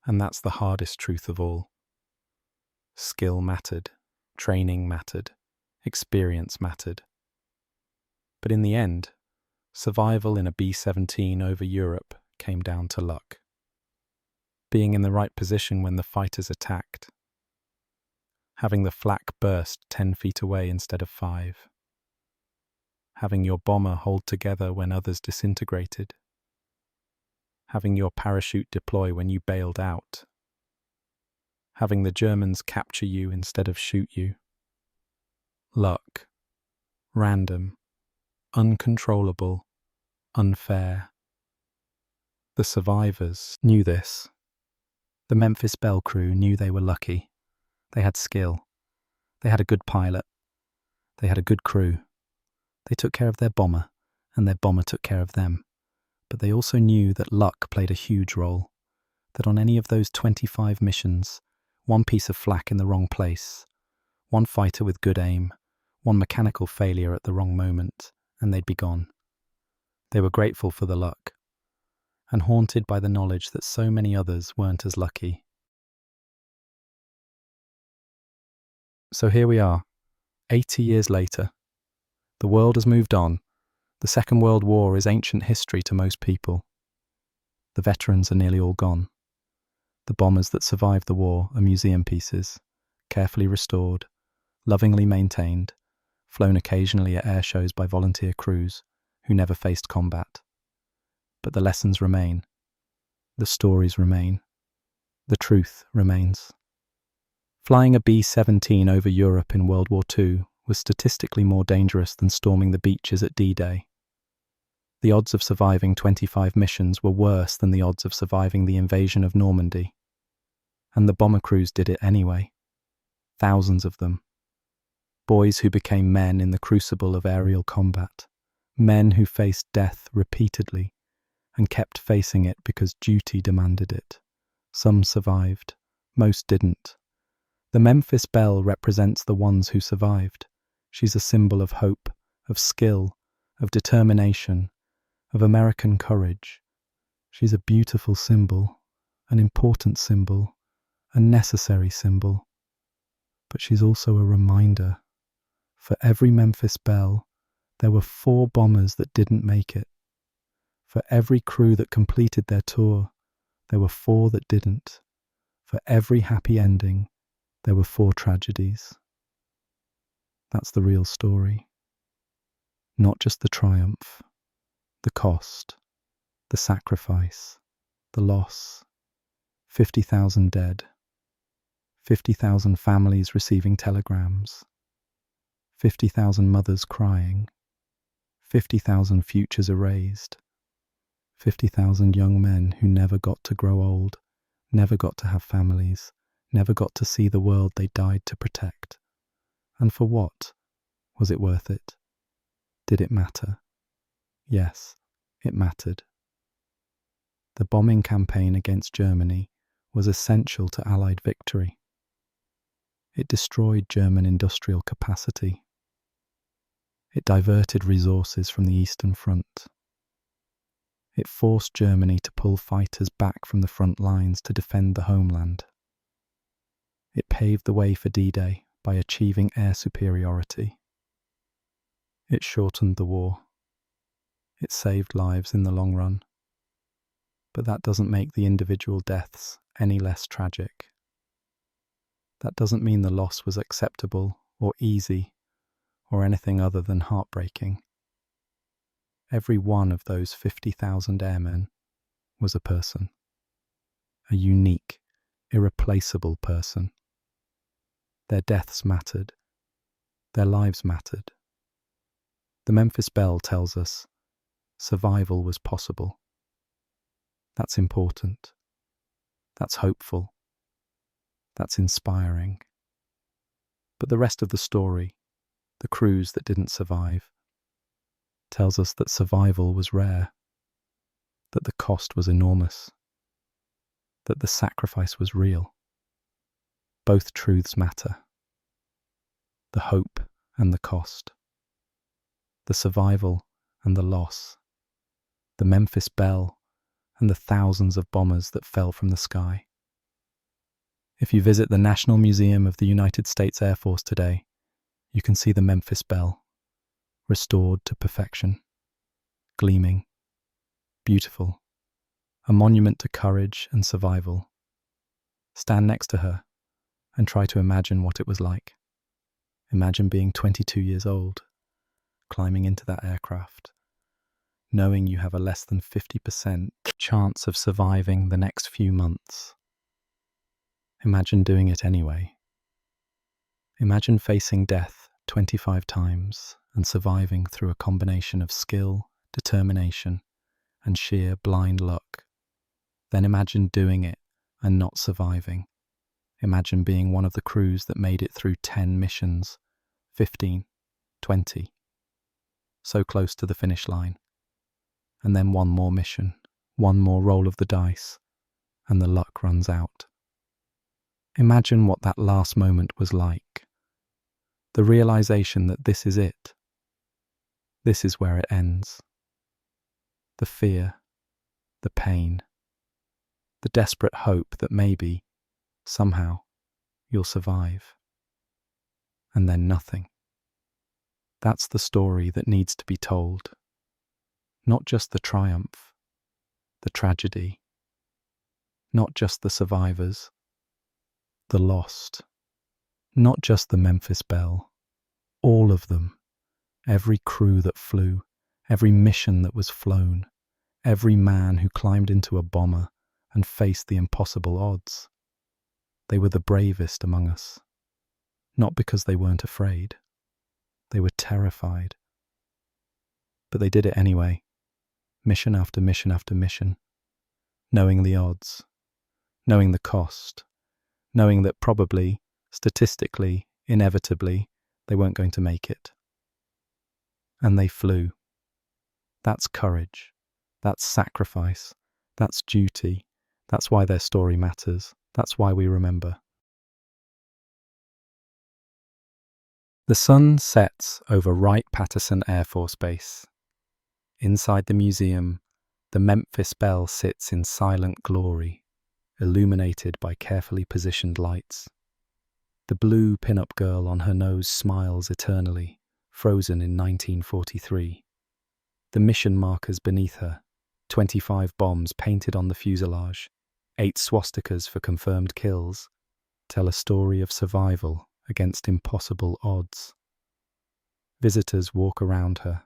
And that's the hardest truth of all. Skill mattered, training mattered, experience mattered. But in the end, survival in a B-17 over Europe came down to luck. Being in the right position when the fighters attacked. Having the flak burst 10 feet away instead of 5. Having your bomber hold together when others disintegrated. Having your parachute deploy when you bailed out. Having the Germans capture you instead of shoot you. Luck. Random. Uncontrollable. Unfair. The survivors knew this. The Memphis Belle crew knew they were lucky. They had skill. They had a good pilot. They had a good crew. They took care of their bomber, and their bomber took care of them. But they also knew that luck played a huge role, that on any of those 25 missions, one piece of flak in the wrong place, one fighter with good aim, one mechanical failure at the wrong moment, and they'd be gone. They were grateful for the luck, and haunted by the knowledge that so many others weren't as lucky. So here we are, 80 years later. The world has moved on. The Second World War is ancient history to most people. The veterans are nearly all gone. The bombers that survived the war are museum pieces, carefully restored, lovingly maintained, flown occasionally at air shows by volunteer crews who never faced combat. But the lessons remain. The stories remain. The truth remains. Flying a B-17 over Europe in World War II was statistically more dangerous than storming the beaches at D-Day. The odds of surviving 25 missions were worse than the odds of surviving the invasion of Normandy. And the bomber crews did it anyway. Thousands of them. Boys who became men in the crucible of aerial combat. Men who faced death repeatedly and kept facing it because duty demanded it. Some survived. Most didn't. The Memphis Belle represents the ones who survived. She's a symbol of hope, of skill, of determination, of American courage. She's a beautiful symbol, an important symbol, a necessary symbol. But she's also a reminder. For every Memphis Belle, there were 4 bombers that didn't make it. For every crew that completed their tour, there were 4 that didn't. For every happy ending, there were 4 tragedies. That's the real story. Not just the triumph, the cost, the sacrifice, the loss. 50,000 dead. 50,000 families receiving telegrams. 50,000 mothers crying. 50,000 futures erased. 50,000 young men who never got to grow old, never got to have families, never got to see the world they died to protect. And for what? Was it worth it? Did it matter? Yes, it mattered. The bombing campaign against Germany was essential to Allied victory. It destroyed German industrial capacity. It diverted resources from the Eastern Front. It forced Germany to pull fighters back from the front lines to defend the homeland. It paved the way for D-Day by achieving air superiority. It shortened the war. It saved lives in the long run. But that doesn't make the individual deaths any less tragic. That doesn't mean the loss was acceptable or easy or anything other than heartbreaking. Every one of those 50,000 airmen was a person. A unique, irreplaceable person. Their deaths mattered. Their lives mattered. The Memphis Belle tells us survival was possible. That's important. That's hopeful. That's inspiring. But the rest of the story, the crews that didn't survive, tells us that survival was rare, that the cost was enormous, that the sacrifice was real. Both truths matter. The hope and the cost. The survival and the loss. The Memphis Belle and the thousands of bombers that fell from the sky. If you visit the National Museum of the United States Air Force today, you can see the Memphis Belle, restored to perfection, gleaming, beautiful, a monument to courage and survival. Stand next to her and try to imagine what it was like. Imagine being 22 years old, climbing into that aircraft, knowing you have a less than 50% chance of surviving the next few months. Imagine doing it anyway. Imagine facing death 25 times and surviving through a combination of skill, determination, and sheer blind luck. Then imagine doing it and not surviving. Imagine being one of the crews that made it through 10 missions, 15, 20. So close to the finish line. And then one more mission, one more roll of the dice, and the luck runs out. Imagine what that last moment was like. The realization that this is it. This is where it ends. The fear, the pain, the desperate hope that maybe, somehow, you'll survive. And then nothing. That's the story that needs to be told. Not just the triumph, the tragedy. Not just the survivors, the lost. Not just the Memphis Belle. All of them. Every crew that flew, every mission that was flown, every man who climbed into a bomber and faced the impossible odds. They were the bravest among us. Not because they weren't afraid. They were terrified. But they did it anyway, mission after mission after mission, knowing the odds, knowing the cost, knowing that probably, statistically, inevitably, they weren't going to make it. And they flew. That's courage. That's sacrifice. That's duty. That's why their story matters. That's why we remember. The sun sets over Wright-Patterson Air Force Base. Inside the museum, the Memphis Belle sits in silent glory, illuminated by carefully positioned lights. The blue pin-up girl on her nose smiles eternally, frozen in 1943. The mission markers beneath her, 25 bombs painted on the fuselage, 8 swastikas for confirmed kills, tell a story of survival against impossible odds. Visitors walk around her,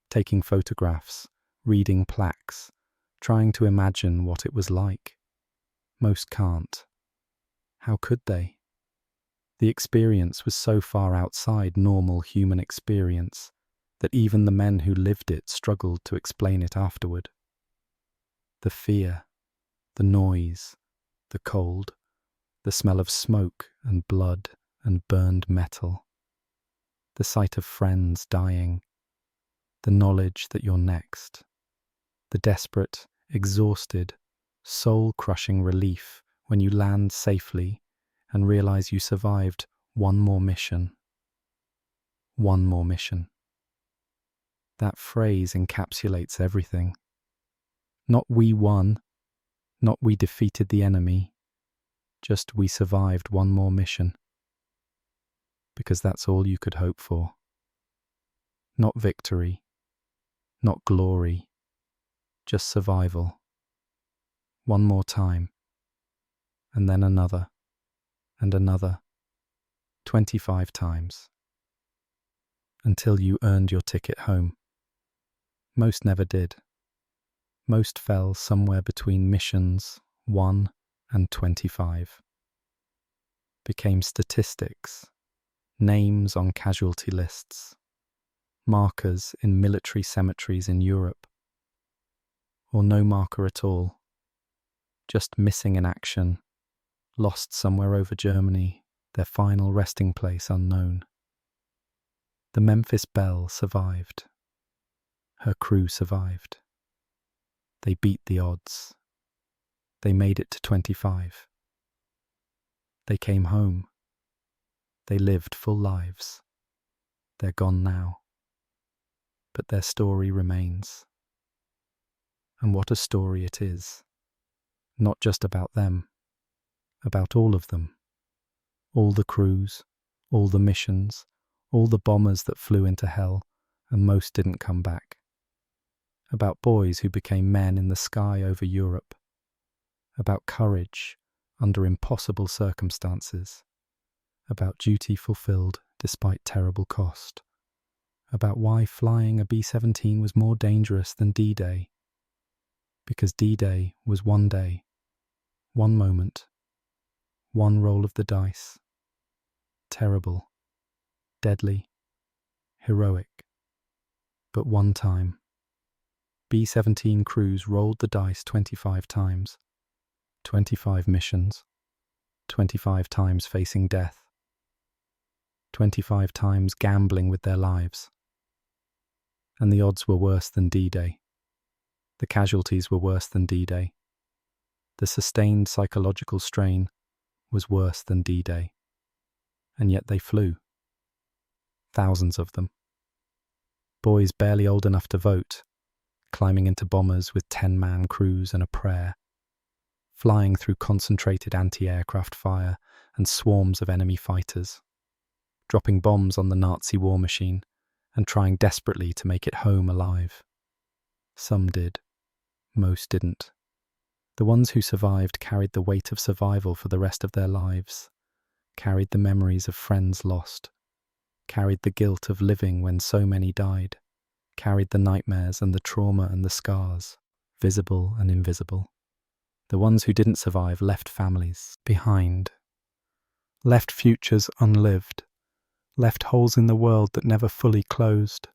taking photographs, reading plaques, trying to imagine what it was like. Most can't. How could they? The experience was so far outside normal human experience that even the men who lived it struggled to explain it afterward. The fear, the noise, the cold, the smell of smoke and blood and burned metal, the sight of friends dying, the knowledge that you're next, the desperate, exhausted, soul-crushing relief when you land safely and realize you survived one more mission. One more mission. That phrase encapsulates everything. Not we won, not we defeated the enemy, just we survived one more mission. Because that's all you could hope for. Not victory, not glory, just survival. One more time, and then another, and another, 25 times, until you earned your ticket home. Most never did. Most fell somewhere between missions 1 and 25. Became statistics, names on casualty lists, markers in military cemeteries in Europe, or no marker at all, just missing in action, lost somewhere over Germany, their final resting place unknown. The Memphis Belle survived. Her crew survived. They beat the odds. They made it to 25. They came home. They lived full lives. They're gone now. But their story remains. And what a story it is. Not just about them, about all of them. All the crews, all the missions, all the bombers that flew into hell, and most didn't come back. About boys who became men in the sky over Europe. About courage under impossible circumstances. About duty fulfilled despite terrible cost. About why flying a B-17 was more dangerous than D-Day. Because D-Day was one day, one moment, one roll of the dice. Terrible, deadly, heroic. But one time. B-17 crews rolled the dice 25 times. 25 missions. 25 times facing death. 25 times gambling with their lives. And the odds were worse than D-Day. The casualties were worse than D-Day. The sustained psychological strain was worse than D-Day. And yet they flew. Thousands of them. Boys barely old enough to vote, climbing into bombers with 10-man crews and a prayer, flying through concentrated anti-aircraft fire and swarms of enemy fighters, dropping bombs on the Nazi war machine and trying desperately to make it home alive. Some did. Most didn't. The ones who survived carried the weight of survival for the rest of their lives, carried the memories of friends lost, carried the guilt of living when so many died, carried the nightmares and the trauma and the scars, visible and invisible. The ones who didn't survive left families behind, left futures unlived, left holes in the world that never fully closed,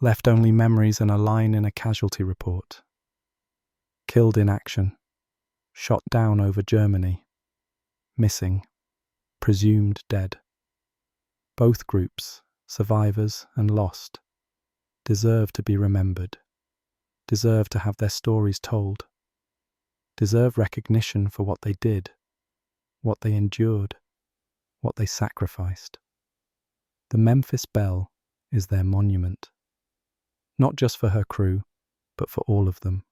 left only memories and a line in a casualty report. Killed in action, shot down over Germany, missing, presumed dead. Both groups, survivors and lost, deserve to be remembered, deserve to have their stories told, deserve recognition for what they did, what they endured, what they sacrificed. The Memphis Belle is their monument, not just for her crew, but for all of them.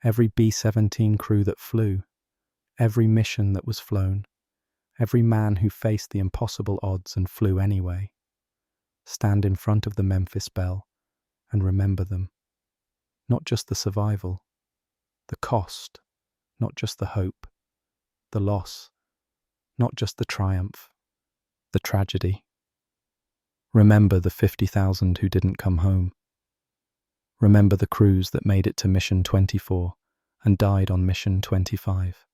Every B-17 crew that flew, every mission that was flown, every man who faced the impossible odds and flew anyway. Stand in front of the Memphis Belle and remember them. Not just the survival, the cost, not just the hope, the loss, not just the triumph, the tragedy. Remember the 50,000 who didn't come home. Remember the crews that made it to Mission 24 and died on Mission 25.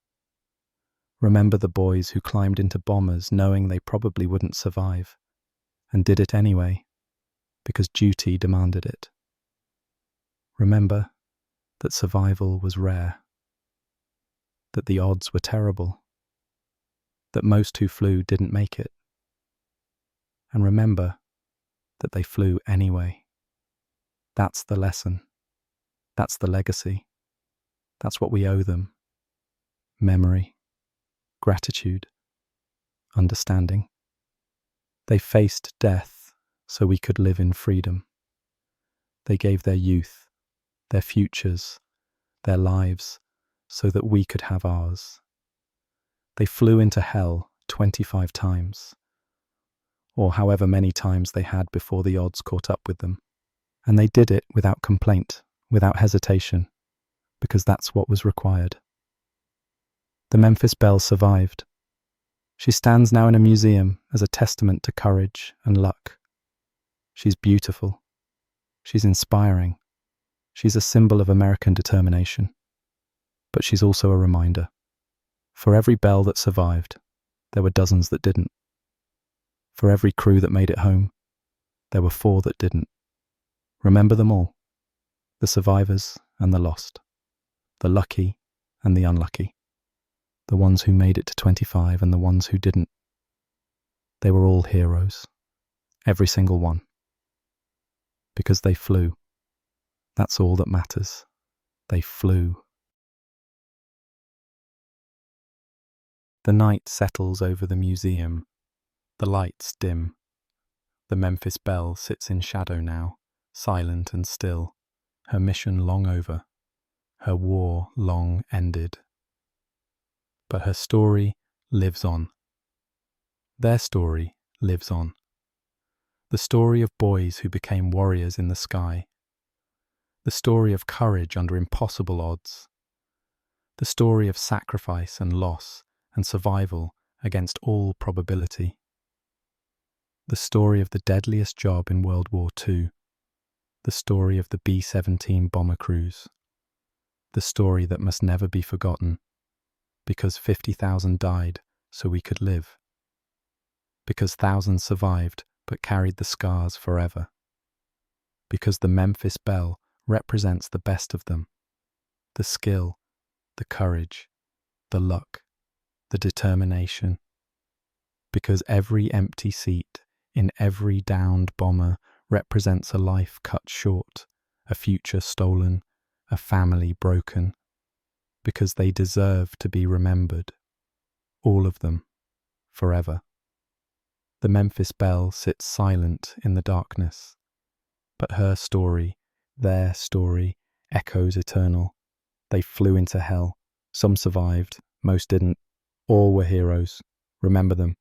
Remember the boys who climbed into bombers knowing they probably wouldn't survive, and did it anyway, because duty demanded it. Remember that survival was rare, that the odds were terrible, that most who flew didn't make it. And remember that they flew anyway. That's the lesson. That's the legacy. That's what we owe them. Memory, gratitude, understanding. They faced death so we could live in freedom. They gave their youth, their futures, their lives so that we could have ours. They flew into hell 25 times, or however many times they had before the odds caught up with them. And they did it without complaint, without hesitation, because that's what was required. The Memphis Belle survived. She stands now in a museum as a testament to courage and luck. She's beautiful. She's inspiring. She's a symbol of American determination, but she's also a reminder. For every Belle that survived, there were dozens that didn't. For every crew that made it home, there were 4 that didn't. Remember them all, the survivors and the lost, the lucky and the unlucky, the ones who made it to 25 and the ones who didn't. They were all heroes, every single one. Because they flew. That's all that matters. They flew. The night settles over the museum. The lights dim. The Memphis Belle sits in shadow now, silent and still, her mission long over, her war long ended. But her story lives on. Their story lives on. The story of boys who became warriors in the sky. The story of courage under impossible odds. The story of sacrifice and loss and survival against all probability. The story of the deadliest job in World War II. The story of the B-17 bomber crews. The story that must never be forgotten, because 50,000 died so we could live. Because thousands survived but carried the scars forever. Because the Memphis Belle represents the best of them. The skill, the courage, the luck, the determination. Because every empty seat in every downed bomber represents a life cut short, a future stolen, a family broken. Because they deserve to be remembered. All of them, forever. The Memphis Belle sits silent in the darkness, but her story, their story, echoes eternal. They flew into hell. Some survived, most didn't. All were heroes. Remember them.